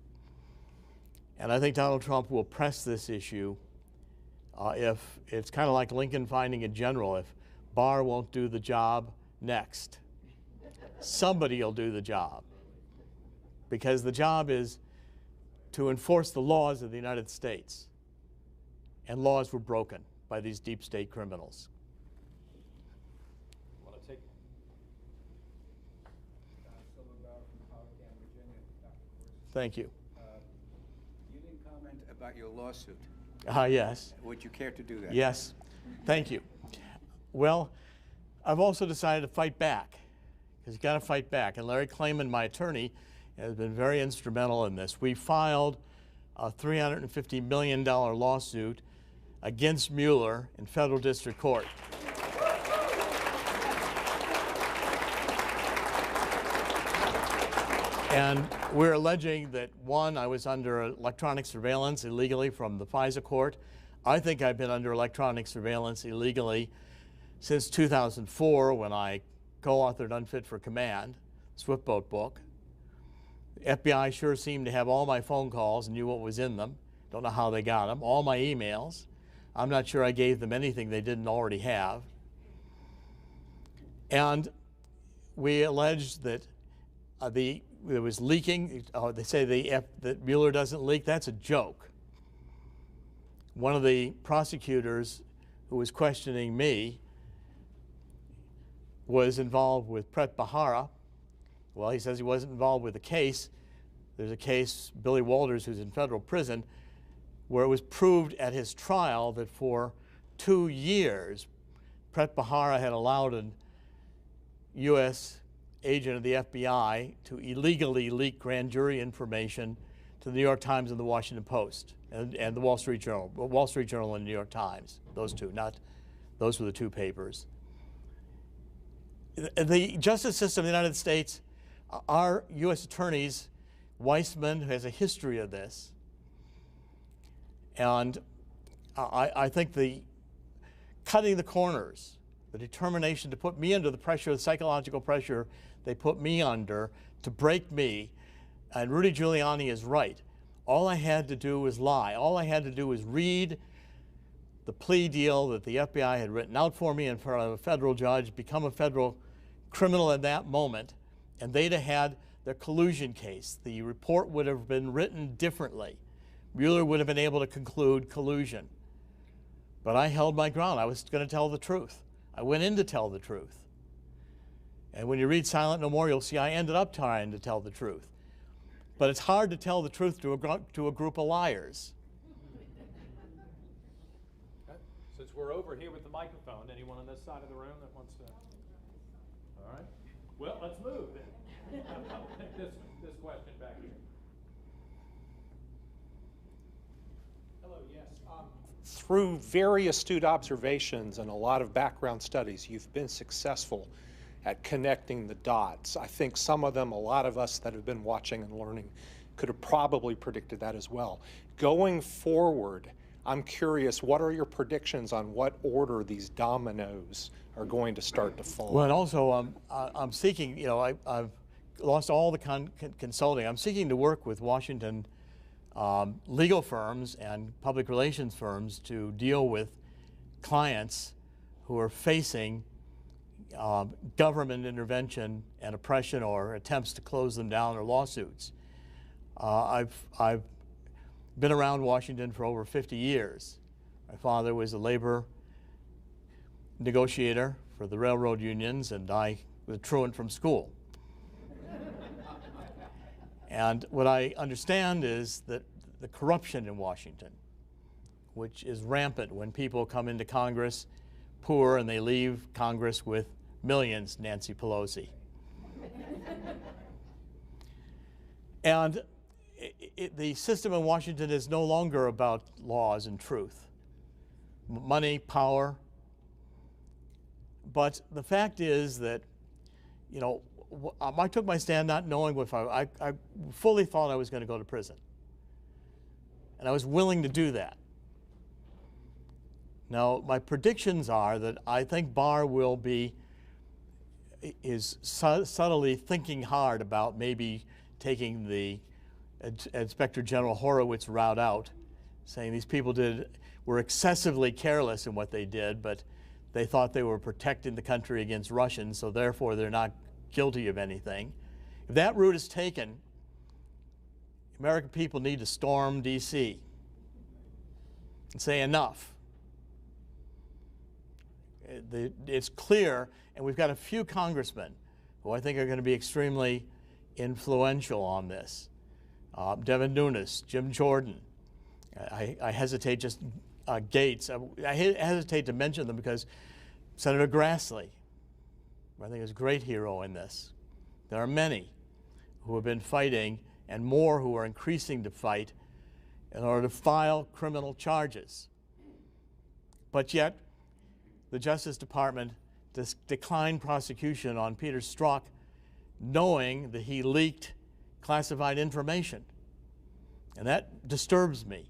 And I think Donald Trump will press this issue if it's kind of like Lincoln finding a general. If Barr won't do the job next, somebody will do the job. Because the job is to enforce the laws of the United States. And laws were broken by these deep state criminals. Want to take Thank you. You didn't comment about your lawsuit. Yes. Would you care to do that? Yes. Thank you. Well, I've also decided to fight back, because you've got to fight back. And Larry Klayman, my attorney, has been very instrumental in this. We filed a $350 million lawsuit against Mueller in federal district court. And we're alleging that, one, I was under electronic surveillance illegally from the FISA court. I think I've been under electronic surveillance illegally since 2004 when I co-authored Unfit for Command, Swiftboat book. The FBI sure seemed to have all my phone calls and knew what was in them. Don't know how they got them. All my emails. I'm not sure I gave them anything they didn't already have. And we alleged that there was leaking. They say that Mueller doesn't leak. That's a joke. One of the prosecutors who was questioning me was involved with Pret Bahara. Well, he says he wasn't involved with the case. There's a case, Billy Walters, who's in federal prison, where it was proved at his trial that for 2 years, Pret Bahara had allowed a U.S. agent of the FBI to illegally leak grand jury information to the New York Times and the Washington Post and the Wall Street Journal. Wall Street Journal and the New York Times, those two, those were the two papers. The justice system of the United States, our U.S. attorneys, Weissman, who has a history of this, and I think the cutting the corners, the determination to put me under the pressure, the psychological pressure they put me under to break me, and Rudy Giuliani is right. All I had to do was lie. All I had to do was read the plea deal that the FBI had written out for me in front of a federal judge, become a federal criminal at that moment, and they'd have had their collusion case. The report would have been written differently. Mueller would have been able to conclude collusion. But I held my ground. I was going to tell the truth. I went in to tell the truth. And when you read Silent No More, you'll see I ended up trying to tell the truth. But it's hard to tell the truth to a group of liars. Okay. Since we're over here with the microphone, anyone on this side of the room that wants to? All right. Well, let's move then. I'll take this question back here. Hello, yes. Through very astute observations and a lot of background studies, you've been successful at connecting the dots. I think some of them, a lot of us that have been watching and learning, could have probably predicted that as well. Going forward, I'm curious, what are your predictions on what order these dominoes are going to start to fall? Well, and also I'm seeking, I've lost all the consulting. I'm seeking to work with Washington legal firms and public relations firms to deal with clients who are facing government intervention and oppression or attempts to close them down or lawsuits. I've been around Washington for over 50 years. My father was a labor negotiator for the railroad unions, and I was a truant from school. And what I understand is that the corruption in Washington, which is rampant when people come into Congress poor and they leave Congress with millions, Nancy Pelosi. And the system in Washington is no longer about laws and truth, money, power. But the fact is that, you know, I took my stand not knowing if I fully thought I was going to go to prison. And I was willing to do that. Now, my predictions are that I think Barr is subtly thinking hard about maybe taking the Inspector General Horowitz route out, saying these people were excessively careless in what they did, but they thought they were protecting the country against Russians, so therefore they're not guilty of anything. If that route is taken, American people need to storm D.C. and say enough. It's clear, and we've got a few congressmen who I think are going to be extremely influential on this. Devin Nunes, Jim Jordan. I hesitate just Gates. I hesitate to mention them because Senator Grassley, I think, is a great hero in this. There are many who have been fighting and more who are increasing to fight in order to file criminal charges. But yet, the Justice Department declined prosecution on Peter Strzok, knowing that he leaked classified information. And that disturbs me.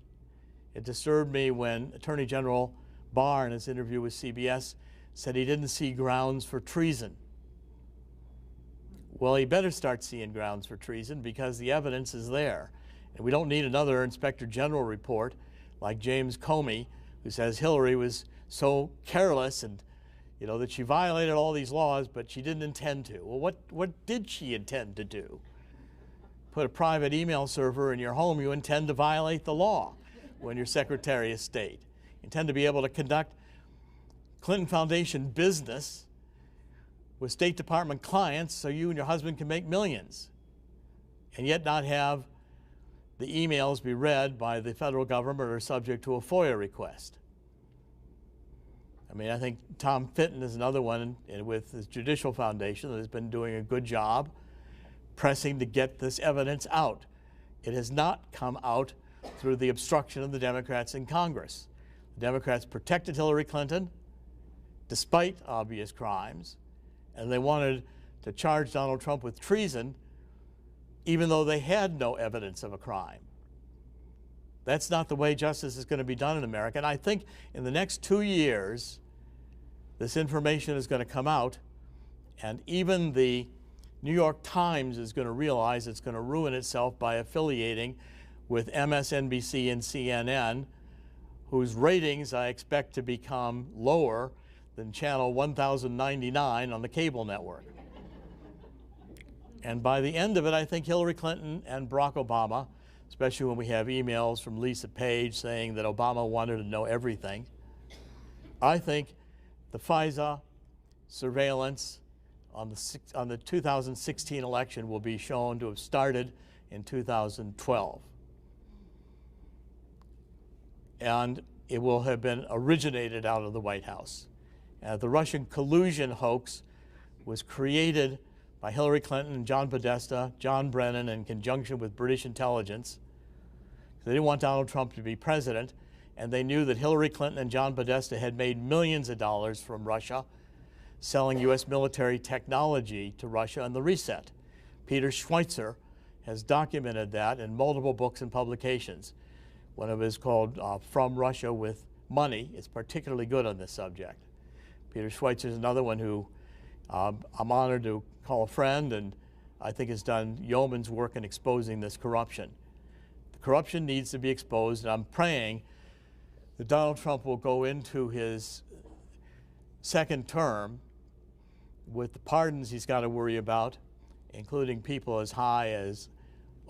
It disturbed me when Attorney General Barr, in his interview with CBS, said he didn't see grounds for treason. Well, he better start seeing grounds for treason because the evidence is there. And we don't need another Inspector General report like James Comey, who says Hillary was so careless and, you know, that she violated all these laws, but she didn't intend to. Well, what did she intend to do? Put a private email server in your home, you intend to violate the law when you're Secretary of State. You intend to be able to conduct Clinton Foundation business with State Department clients so you and your husband can make millions, and yet not have the emails be read by the federal government or subject to a FOIA request. I mean, I think Tom Fitton is another one with his Judicial Foundation that has been doing a good job pressing to get this evidence out. It has not come out through the obstruction of the Democrats in Congress. The Democrats protected Hillary Clinton despite obvious crimes, and they wanted to charge Donald Trump with treason even though they had no evidence of a crime. That's not the way justice is going to be done in America. And I think in the next 2 years, this information is going to come out, and even the New York Times is going to realize it's going to ruin itself by affiliating with MSNBC and CNN, whose ratings I expect to become lower than channel 1099 on the cable network. And by the end of it, I think Hillary Clinton and Barack Obama, especially when we have emails from Lisa Page saying that Obama wanted to know everything, I think the FISA surveillance on the 2016 election will be shown to have started in 2012. And it will have been originated out of the White House. The Russian collusion hoax was created by Hillary Clinton and John Podesta, John Brennan, in conjunction with British intelligence. They didn't want Donald Trump to be president, and they knew that Hillary Clinton and John Podesta had made millions of dollars from Russia selling U.S. military technology to Russia and the reset. Peter Schweitzer has documented that in multiple books and publications. One of his called From Russia with Money is particularly good on this subject. Peter Schweitzer is another one who I'm honored to call a friend, and I think has done yeoman's work in exposing this corruption. The corruption needs to be exposed, and I'm praying that Donald Trump will go into his second term with the pardons he's got to worry about, including people as high as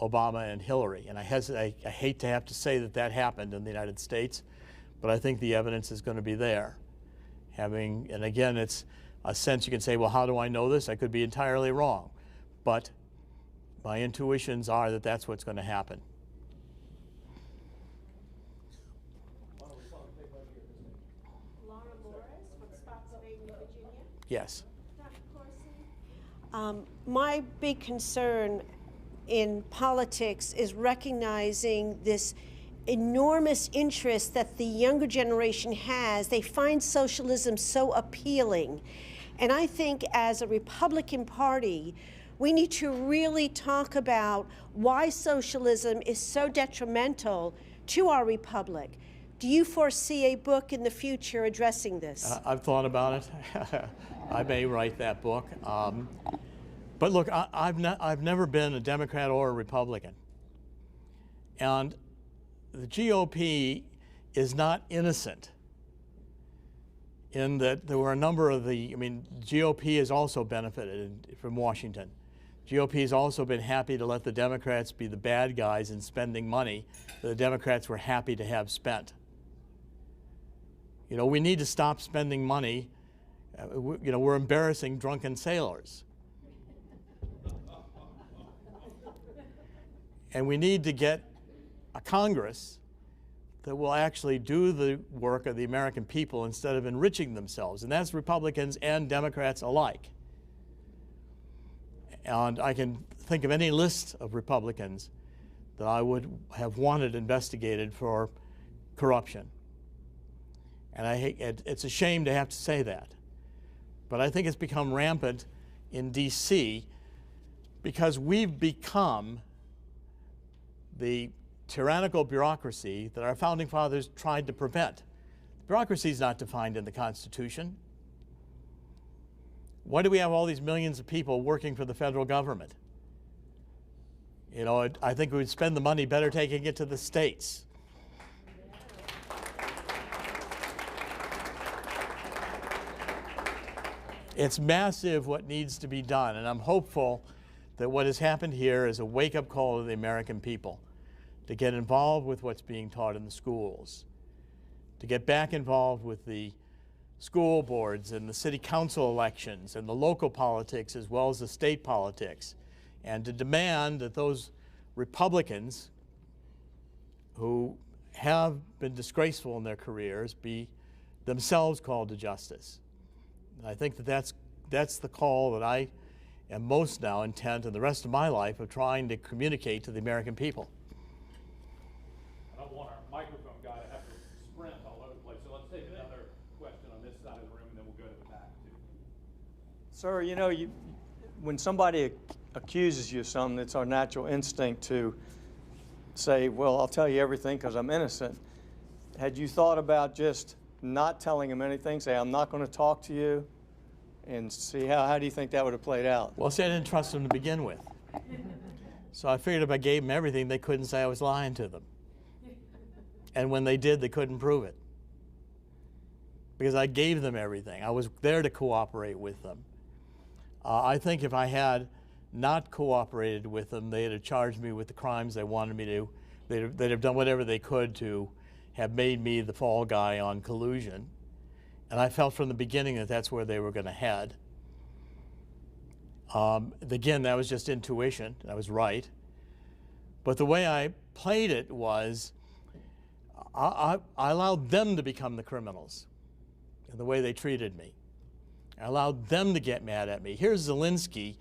Obama and Hillary. And I hate to have to say that that happened in the United States, but I think the evidence is going to be there. And again, it's a sense you can say, well, how do I know this? I could be entirely wrong. But my intuitions are that that's what's going to happen. Laura Morris from Spotsylvania, Virginia. Yes. Dr. Corsi, my big concern in politics is recognizing this enormous interest that the younger generation has. They find socialism so appealing. And I think as a Republican Party, we need to really talk about why socialism is so detrimental to our republic. Do you foresee a book in the future addressing this? I've thought about it. I may write that book. But look, I've never been a Democrat or a Republican. And the GOP is not innocent in that there were a number of GOP has also benefited from Washington. GOP has also been happy to let the Democrats be the bad guys in spending money that the Democrats were happy to have spent. You know, we need to stop spending money. We're embarrassing drunken sailors. And we need to get a Congress that will actually do the work of the American people instead of enriching themselves. And that's Republicans and Democrats alike. And I can think of any list of Republicans that I would have wanted investigated for corruption. And it's a shame to have to say that. But I think it's become rampant in D.C. because we've become the tyrannical bureaucracy that our founding fathers tried to prevent. Bureaucracy is not defined in the Constitution. Why do we have all these millions of people working for the federal government? You know, I think we would spend the money better taking it to the states. It's massive what needs to be done, and I'm hopeful that what has happened here is a wake-up call to the American people to get involved with what's being taught in the schools, to get back involved with the school boards and the city council elections and the local politics as well as the state politics, and to demand that those Republicans who have been disgraceful in their careers be themselves called to justice. And I think that that's the call that I am most now intent in the rest of my life of trying to communicate to the American people. I don't want our microphone guy to have to sprint all over the place, so let's take another question on this side of the room, and then we'll go to the back, too. Sir, you know, when somebody accuses you of something, it's our natural instinct to say, well, I'll tell you everything because I'm innocent. Had you thought about just not telling him anything, say, I'm not going to talk to you, and see how do you think that would have played out? Well, see, I didn't trust them to begin with. So I figured if I gave them everything, they couldn't say I was lying to them. And when they did, they couldn't prove it. Because I gave them everything. I was there to cooperate with them. I think if I had not cooperated with them, they'd have charged me with the crimes they wanted me to. They'd have done whatever they could to have made me the fall guy on collusion. And I felt from the beginning that that's where they were going to head. Again, that was just intuition. I was right. But the way I played it was I allowed them to become the criminals in the way they treated me. I allowed them to get mad at me. Here's Zelensky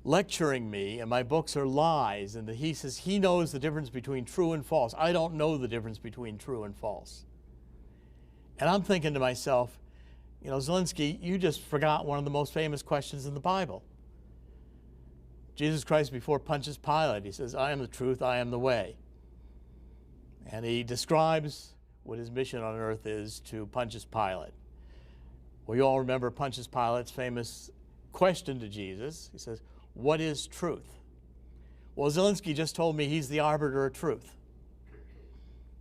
lecturing me, and my books are lies, and he says he knows the difference between true and false. I don't know the difference between true and false. And I'm thinking to myself, you know, Zelensky, you just forgot one of the most famous questions in the Bible. Jesus Christ, before Pontius Pilate, he says, I am the truth, I am the way. And he describes what his mission on earth is to Pontius Pilate. Well, you all remember Pontius Pilate's famous question to Jesus. He says, what is truth? Well, Zelensky just told me he's the arbiter of truth.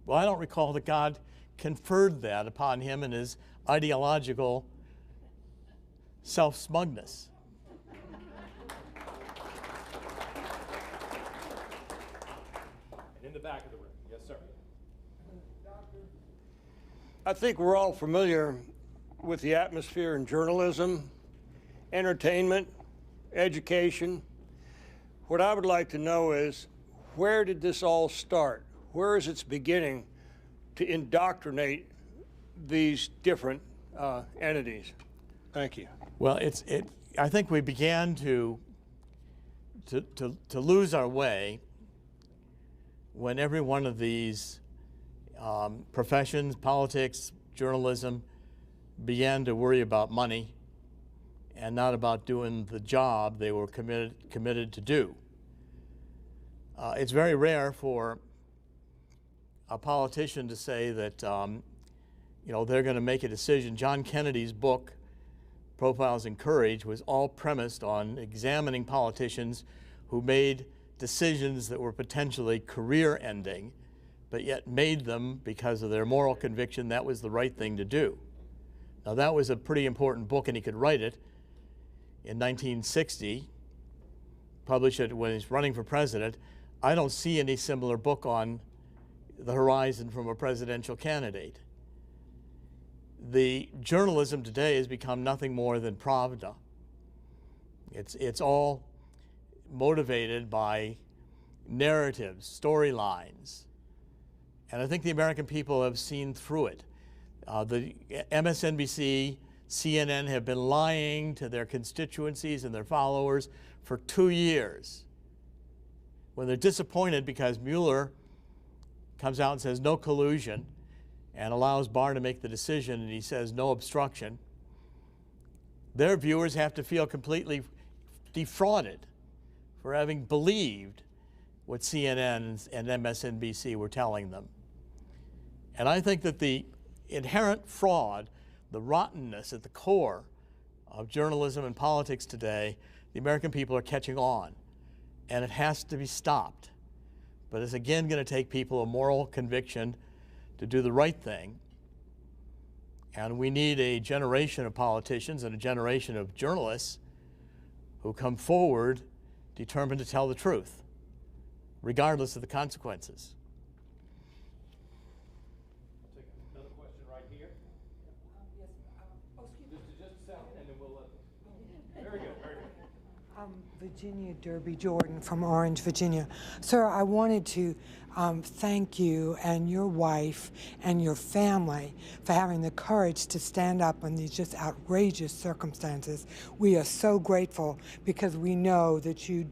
Well, I don't recall that God conferred that upon him in his ideological self-smugness. In the back of the room. Yes, sir. I think we're all familiar with the atmosphere in journalism, entertainment, education. What I would like to know is, where did this all start? Where is its beginning to indoctrinate these different entities? Thank you. Well, I think we began to lose our way when every one of these professions, politics, journalism, began to worry about money and not about doing the job they were committed to do. It's very rare for a politician to say that they're going to make a decision. John Kennedy's book, Profiles in Courage, was all premised on examining politicians who made decisions that were potentially career-ending, but yet made them because of their moral conviction that was the right thing to do. Now, that was a pretty important book, and he could write it in 1960, publish it when he's running for president. I don't see any similar book on the horizon from a presidential candidate. The journalism today has become nothing more than Pravda. It's all motivated by narratives, storylines. And I think the American people have seen through it. The MSNBC, CNN have been lying to their constituencies and their followers for 2 years. When they're disappointed because Mueller comes out and says no collusion and allows Barr to make the decision, and he says no obstruction, their viewers have to feel completely defrauded for having believed what CNN and MSNBC were telling them. And I think that the inherent fraud, the rottenness at the core of journalism and politics today, the American people are catching on, and it has to be stopped. But it's again going to take people of moral conviction to do the right thing. And we need a generation of politicians and a generation of journalists who come forward determined to tell the truth, regardless of the consequences. I'll take another question right here. Yes. Just a second, and then we'll very good, very good. Virginia Derby Jordan from Orange, Virginia. Sir, I wanted to thank you and your wife and your family for having the courage to stand up in these just outrageous circumstances. We are so grateful because we know that you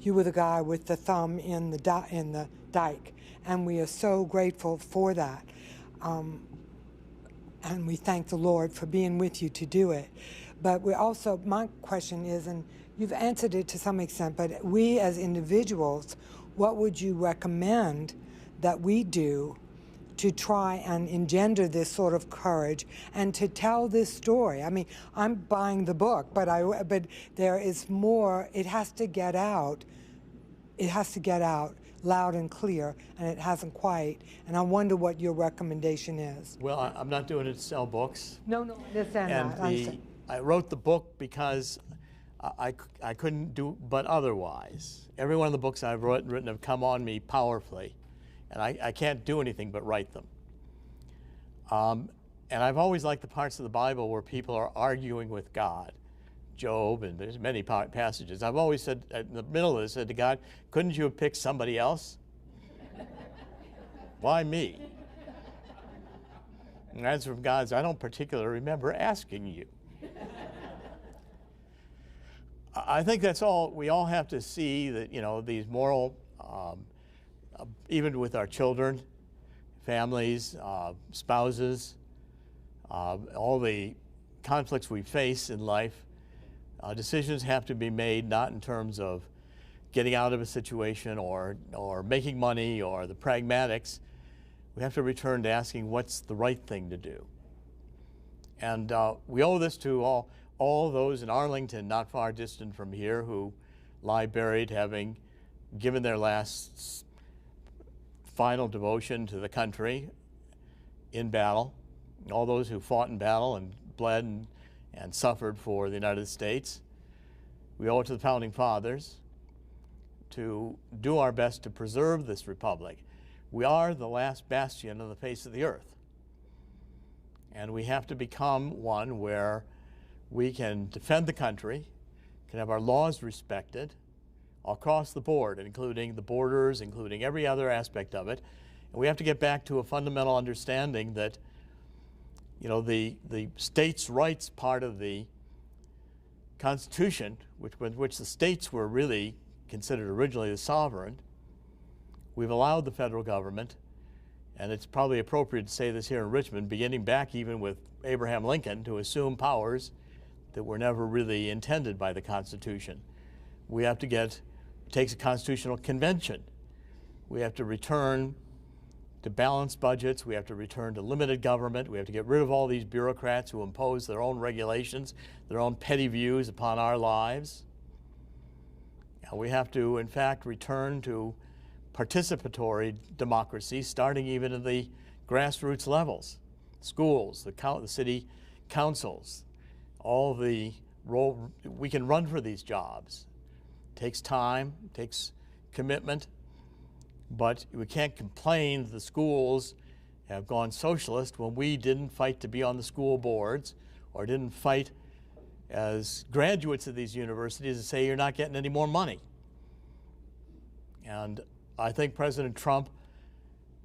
were the guy with the thumb in the dike, and we are so grateful for that. And we thank the Lord for being with you to do it. But we also, my question is, and you've answered it to some extent, but we as individuals, what would you recommend that we do to try and engender this sort of courage and to tell this story? I mean, I'm buying the book, but there is more. It has to get out. It has to get out loud and clear, and it hasn't quite. And I wonder what your recommendation is. Well, I'm not doing it to sell books. No, I understand that. I wrote the book because I couldn't do but otherwise. Every one of the books I've written have come on me powerfully, and I can't do anything but write them. And I've always liked the parts of the Bible where people are arguing with God. Job, and there's many passages. I've always said, in the middle of this, said to God, couldn't you have picked somebody else? Why me? And the answer from God is, I don't particularly remember asking you. I think that's all. We all have to see that, these moral, even with our children, families, spouses, all the conflicts we face in life, decisions have to be made not in terms of getting out of a situation or making money or the pragmatics. We have to return to asking what's the right thing to do. And we owe this to all those in Arlington, not far distant from here, who lie buried, having given their last final devotion to the country in battle, all those who fought in battle and bled and suffered for the United States. We owe it to the Founding Fathers to do our best to preserve this republic. We are the last bastion on the face of the earth. And we have to become one where we can defend the country, can have our laws respected across the board, including the borders, including every other aspect of it. And we have to get back to a fundamental understanding that, you know, the states' rights part of the Constitution, which the states were really considered originally the sovereign, we've allowed the federal government, and it's probably appropriate to say this here in Richmond, beginning back even with Abraham Lincoln, to assume powers that were never really intended by the Constitution. We have to it takes a constitutional convention. We have to return to balanced budgets. We have to return to limited government. We have to get rid of all these bureaucrats who impose their own regulations, their own petty views upon our lives. And we have to, in fact, return to participatory democracy, starting even at the grassroots levels, schools, the city councils, all the role. We can run for these jobs. It takes time, it takes commitment, but we can't complain that the schools have gone socialist when we didn't fight to be on the school boards or didn't fight as graduates of these universities to say you're not getting any more money. And I think President Trump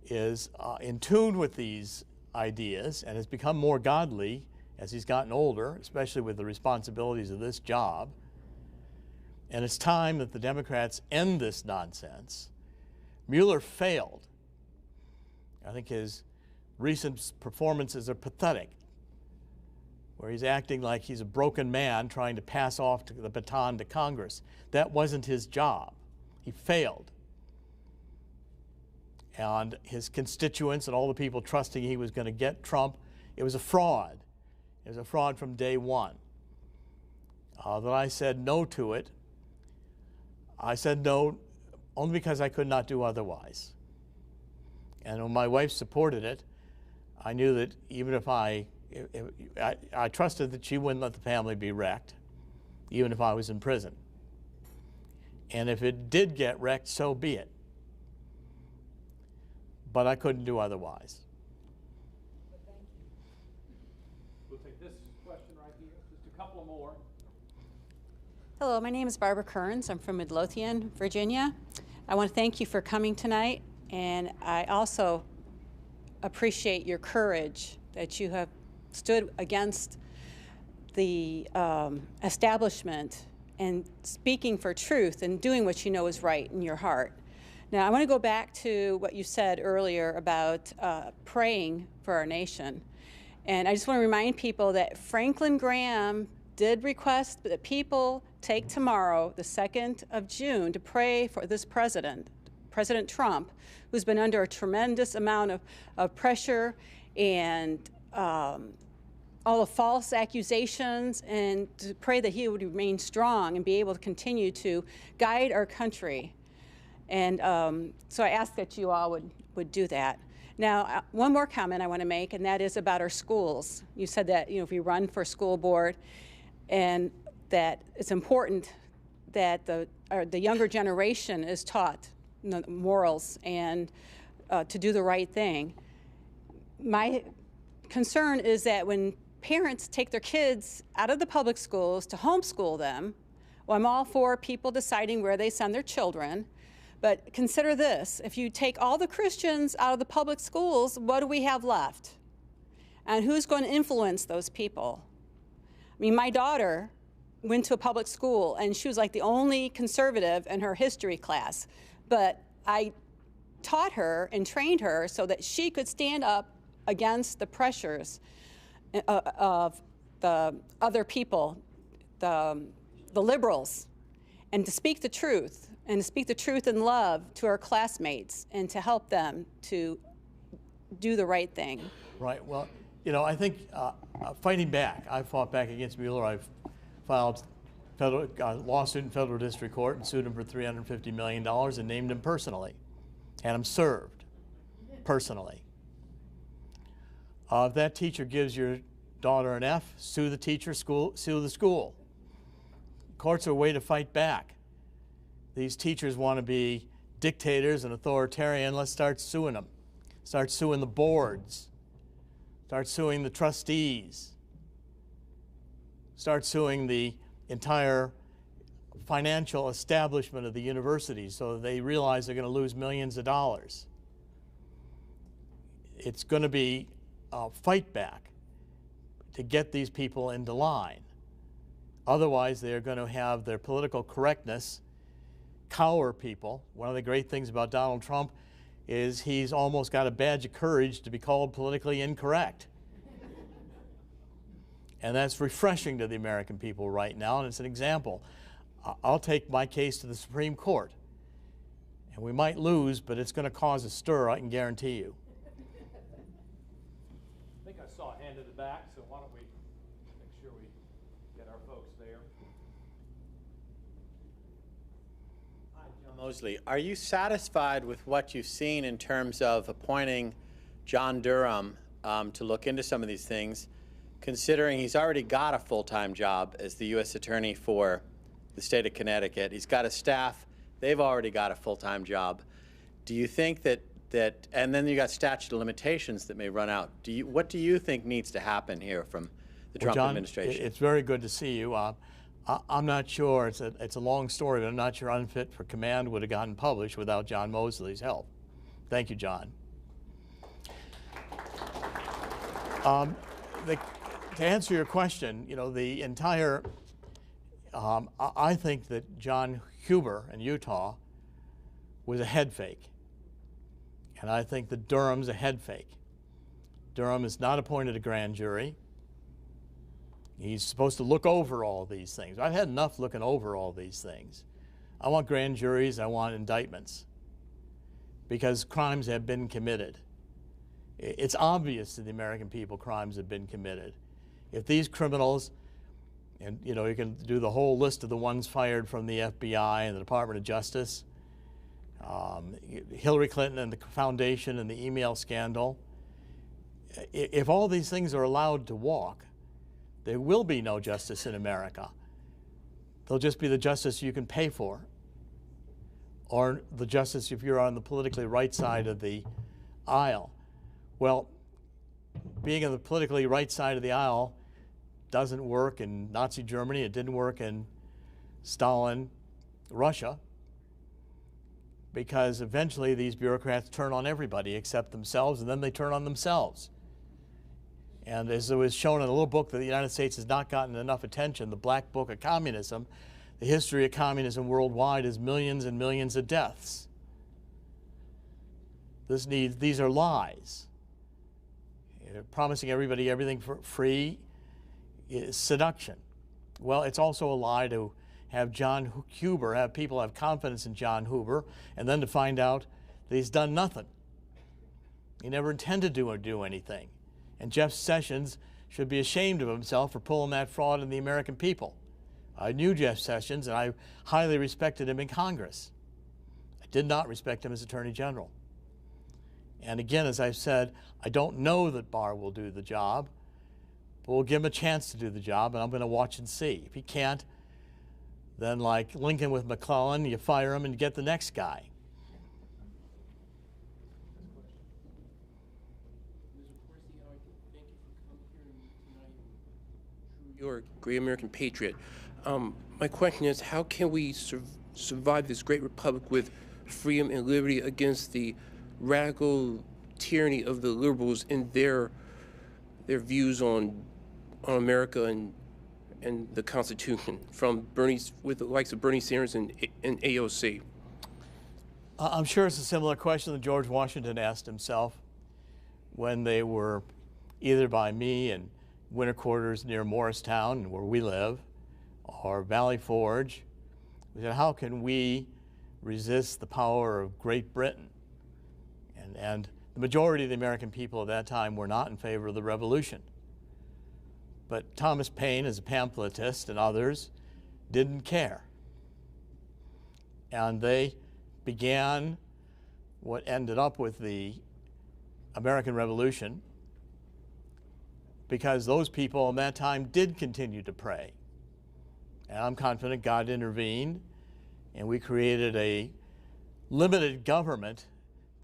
is in tune with these ideas and has become more godly as he's gotten older, especially with the responsibilities of this job. And it's time that the Democrats end this nonsense. Mueller failed. I think his recent performances are pathetic, where he's acting like he's a broken man trying to pass off the baton to Congress. That wasn't his job. He failed. And his constituents and all the people trusting he was going to get Trump, it was a fraud. It was a fraud from day one. That I said no to it. I said no only because I could not do otherwise. And when my wife supported it, I knew that even if I trusted that she wouldn't let the family be wrecked, even if I was in prison. And if it did get wrecked, so be it. But I couldn't do otherwise. Thank you. We'll take this question right here, just a couple more. Hello, my name is Barbara Kearns. I'm from Midlothian, Virginia. I want to thank you for coming tonight, and I also appreciate your courage that you have stood against the establishment and speaking for truth and doing what you know is right in your heart. Now, I want to go back to what you said earlier about praying for our nation. And I just want to remind people that Franklin Graham did request that people take tomorrow, the 2nd of June, to pray for this president, President Trump, who's been under a tremendous amount of pressure and all the false accusations, and to pray that he would remain strong and be able to continue to guide our country. And so I ask that you all would do that. Now, one more comment I want to make, and that is about our schools. You said that, you know, if we run for school board, and that it's important that the younger generation is taught morals and to do the right thing. My concern is that when parents take their kids out of the public schools to homeschool them, well, I'm all for people deciding where they send their children. But consider this, if you take all the Christians out of the public schools, what do we have left? And who's going to influence those people? I mean, my daughter went to a public school, and she was like the only conservative in her history class. But I taught her and trained her so that she could stand up against the pressures of the other people, the liberals, and to speak the truth. And to speak the truth in love to our classmates and to help them to do the right thing. Right. Well, you know, I think fighting back. I've fought back against Mueller. I've filed a lawsuit in federal district court and sued him for $350 million and named him personally. Had him served. personally. If that teacher gives your daughter an F, sue the teacher, sue the school. Courts are a way to fight back. These teachers want to be dictators and authoritarian. Let's start suing them. Start suing the boards. Start suing the trustees. Start suing the entire financial establishment of the universities so that they realize they're going to lose millions of dollars. It's going to be a fight back to get these people into line. Otherwise, they're going to have their political correctness cower people. One of the great things about Donald Trump is he's almost got a badge of courage to be called politically incorrect. And that's refreshing to the American people right now, and it's an example. I'll take my case to the Supreme Court, and we might lose, but it's going to cause a stir, I can guarantee you. I think I saw a hand in the back, so why don't we make sure we get our folks there. Hi, John Mosley. Are you satisfied with what you've seen in terms of appointing John Durham to look into some of these things, considering he's already got a full-time job as the U.S. Attorney for the state of Connecticut? He's got a staff. They've already got a full-time job. Do you think that and then you got statute of limitations that may run out. What do you think needs to happen here from the Trump administration? It's very good to see you. I'm not sure, it's a long story, but I'm not sure Unfit for Command would have gotten published without John Mosley's help. Thank you, John. To answer your question, you know, the entire, I think that John Huber in Utah was a head fake. And I think that Durham's a head fake. Durham is not appointed a grand jury. He's supposed to look over all these things. I've had enough looking over all these things. I want grand juries, I want indictments, because crimes have been committed. It's obvious to the American people crimes have been committed. If these criminals, and you know, you can do the whole list of the ones fired from the FBI and the Department of Justice, Hillary Clinton and the foundation and the email scandal, if all these things are allowed to walk, there will be no justice in America. There'll just be the justice you can pay for, or the justice if you're on the politically right side of the aisle. Well, being on the politically right side of the aisle doesn't work in Nazi Germany. It didn't work in Stalin Russia, because eventually these bureaucrats turn on everybody except themselves, and then they turn on themselves. And as it was shown in a little book that the United States has not gotten enough attention, the Black Book of Communism, the history of communism worldwide is millions and millions of deaths. These are lies. Promising everybody everything for free is seduction. Well, it's also a lie to have John Huber, have people have confidence in John Huber, and then to find out that he's done nothing. He never intended to do anything. And Jeff Sessions should be ashamed of himself for pulling that fraud on the American people. I knew Jeff Sessions, and I highly respected him in Congress. I did not respect him as Attorney General. And again, as I've said, I don't know that Barr will do the job, but we'll give him a chance to do the job, and I'm going to watch and see. If he can't, then like Lincoln with McClellan, you fire him and get the next guy. You're a great American patriot. My question is, how can we survive this great republic with freedom and liberty against the radical tyranny of the liberals and their views on America and the Constitution, from with the likes of Bernie Sanders and AOC? I'm sure it's a similar question that George Washington asked himself when they were either by me in winter quarters near Morristown, where we live, or Valley Forge. We said, how can we resist the power of Great Britain? And the majority of the American people at that time were not in favor of the revolution. But Thomas Paine, as a pamphletist, and others didn't care. And they began what ended up with the American Revolution, because those people in that time did continue to pray. And I'm confident God intervened, and we created a limited government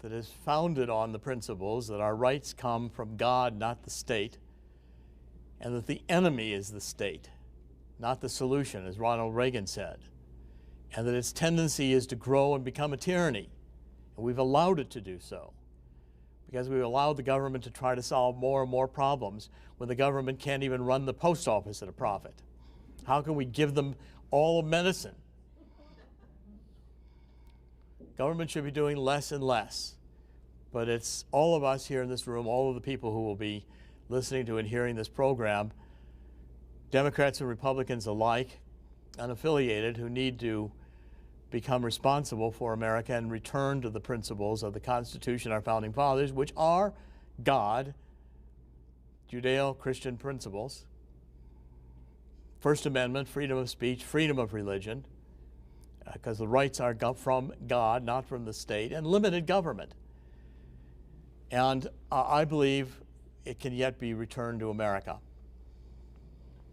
that is founded on the principles that our rights come from God, not the state, and that the enemy is the state, not the solution, as Ronald Reagan said, and that its tendency is to grow and become a tyranny. And we've allowed it to do so, because we've allowed the government to try to solve more and more problems when the government can't even run the post office at a profit. How can we give them all medicine? Government should be doing less and less, but it's all of us here in this room, all of the people who will be listening to and hearing this program, Democrats and Republicans alike, unaffiliated, who need to become responsible for America and return to the principles of the Constitution, our founding fathers, which are God, Judeo-Christian principles, First Amendment, freedom of speech, freedom of religion, because the rights are from God, not from the state, and limited government. And I believe it can yet be returned to America. All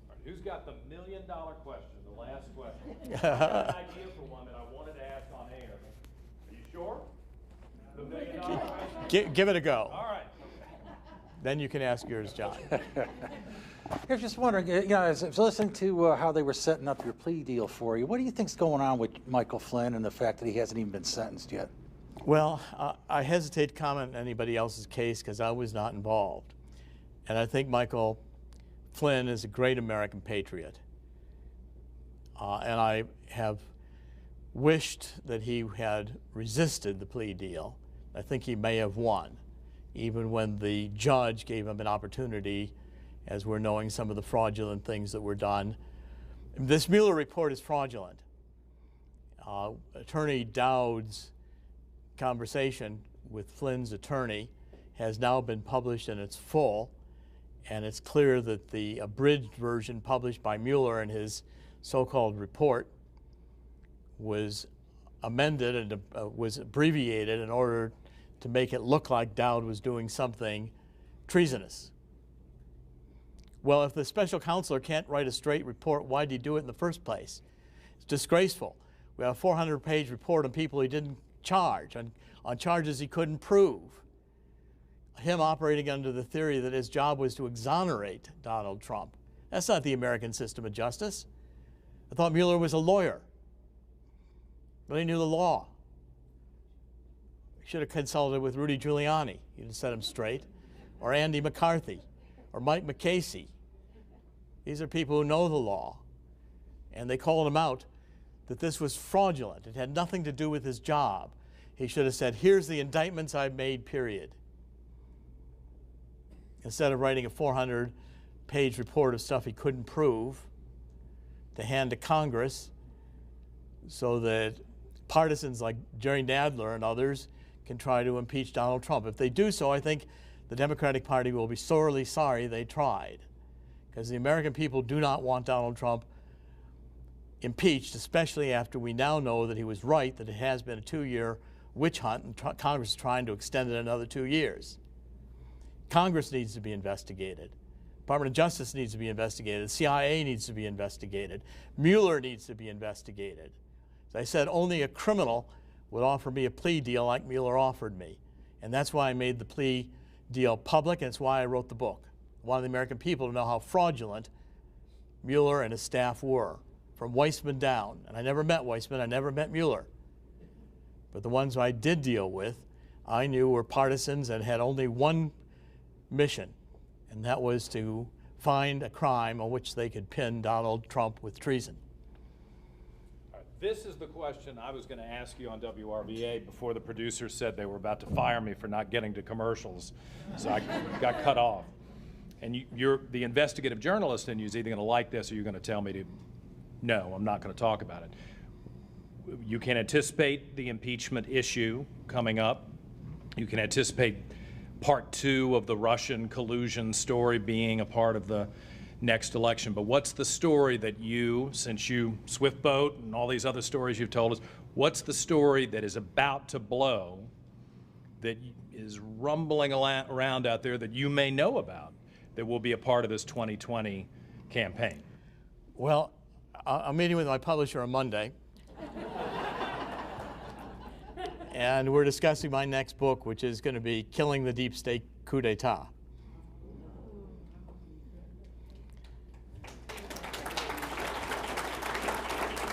right, who's got the $1 million question, the last question? I had an idea for one that I wanted to ask on air. Are you sure? The $1 million question? Give it a go. All right. Then you can ask yours, John. I was just wondering, you know, as I was listening to how they were setting up your plea deal for you, what do you think's going on with Michael Flynn and the fact that he hasn't even been sentenced yet? Well, I hesitate to comment on anybody else's case because I was not involved. And I think Michael Flynn is a great American patriot. And I have wished that he had resisted the plea deal. I think he may have won, even when the judge gave him an opportunity, as we're knowing some of the fraudulent things that were done. This Mueller report is fraudulent. Attorney Dowd's conversation with Flynn's attorney has now been published in its full, and it's clear that the abridged version published by Mueller in his so-called report was amended and was abbreviated in order to make it look like Dowd was doing something treasonous. Well, if the special counselor can't write a straight report, why did he do it in the first place? It's disgraceful. We have a 400-page report on people he didn't charge, on charges he couldn't prove. Him operating under the theory that his job was to exonerate Donald Trump. That's not the American system of justice. I thought Mueller was a lawyer, but he knew the law. He should have consulted with Rudy Giuliani. He'd have set him straight. Or Andy McCarthy, or Mike McCasey. These are people who know the law. And they called him out that this was fraudulent. It had nothing to do with his job. He should have said, here's the indictments I've made, period. Instead of writing a 400-page report of stuff he couldn't prove to hand to Congress so that partisans like Jerry Nadler and others can try to impeach Donald Trump. If they do so, I think the Democratic Party will be sorely sorry they tried, because the American people do not want Donald Trump impeached, especially after we now know that he was right, that it has been a 2-year witch hunt, and Congress is trying to extend it another 2 years. Congress needs to be investigated. Department of Justice needs to be investigated. The CIA needs to be investigated. Mueller needs to be investigated. As I said, only a criminal would offer me a plea deal like Mueller offered me. And that's why I made the plea deal public, and it's why I wrote the book. I wanted the American people to know how fraudulent Mueller and his staff were, from Weissman down. And I never met Weissman, I never met Mueller. But the ones I did deal with, I knew were partisans and had only one mission, and that was to find a crime on which they could pin Donald Trump with treason. All right, this is the question I was going to ask you on WRVA before the producers said they were about to fire me for not getting to commercials, so I got cut off. And you're the investigative journalist in you is either going to like this or you're going to tell me to, no, I'm not going to talk about it. You can anticipate the impeachment issue coming up. You can anticipate part 2 of the Russian collusion story being a part of the next election. But what's the story that you, since you Swift Boat and all these other stories you've told us, what's the story that is about to blow that is rumbling around out there that you may know about that will be a part of this 2020 campaign? Well, I'm meeting with my publisher on Monday. And we're discussing my next book, which is going to be Killing the Deep State Coup d'etat.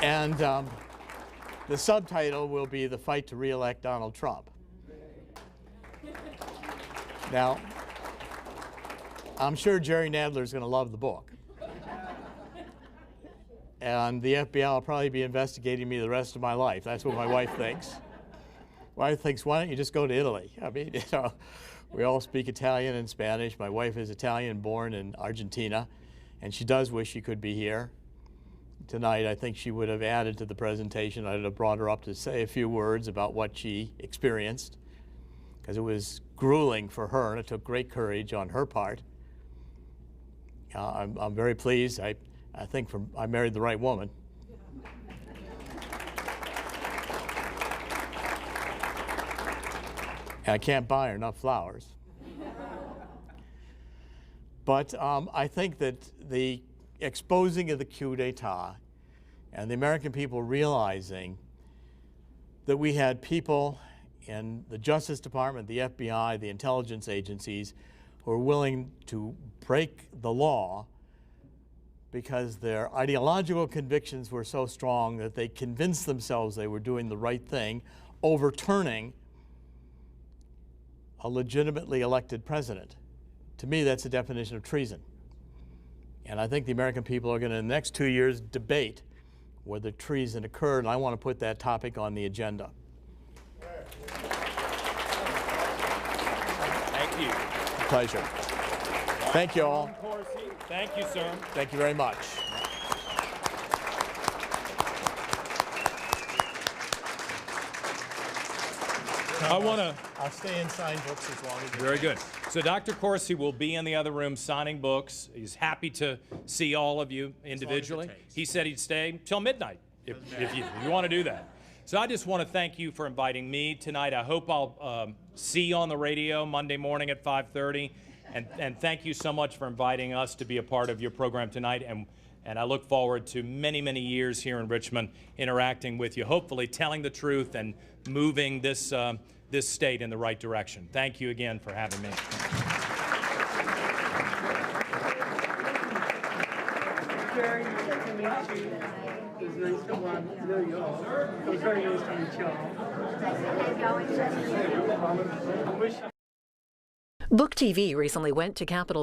And the subtitle will be The Fight to Re-elect Donald Trump. Now, I'm sure Jerry Nadler is going to love the book. And the FBI will probably be investigating me the rest of my life. That's what my wife thinks. My wife thinks, why don't you just go to Italy? I mean, you know, we all speak Italian and Spanish. My wife is Italian, born in Argentina, and she does wish she could be here. Tonight, I think she would have added to the presentation. I'd have brought her up to say a few words about what she experienced, because it was grueling for her, and it took great courage on her part. I'm very pleased. I think I married the right woman. And I can't buy her enough flowers. But I think that the exposing of the coup d'etat and the American people realizing that we had people in the Justice Department, the FBI, the intelligence agencies who were willing to break the law because their ideological convictions were so strong that they convinced themselves they were doing the right thing, overturning a legitimately elected president. To me, that's the definition of treason. And I think the American people are going to, in the next 2 years, debate whether treason occurred, and I want to put that topic on the agenda. Thank you. Pleasure. Thank you all. Jerome Corsi, thank you, sir. Thank you very much. I'll stay and sign books as long as you Very good. So Dr. Corsi will be in the other room signing books. He's happy to see all of you individually. He said he'd stay till midnight if you want to do that. So I just want to thank you for inviting me tonight. I hope I'll see you on the radio Monday morning at 5:30. And thank you so much for inviting us to be a part of your program tonight. And I look forward to many, many years here in Richmond interacting with you, hopefully telling the truth and moving this state in the right direction. Thank you again for having me. Jerry, nice to meet you. It was nice to know you all. It was very nice to meet you all. Book TV recently went to Capitol Hill.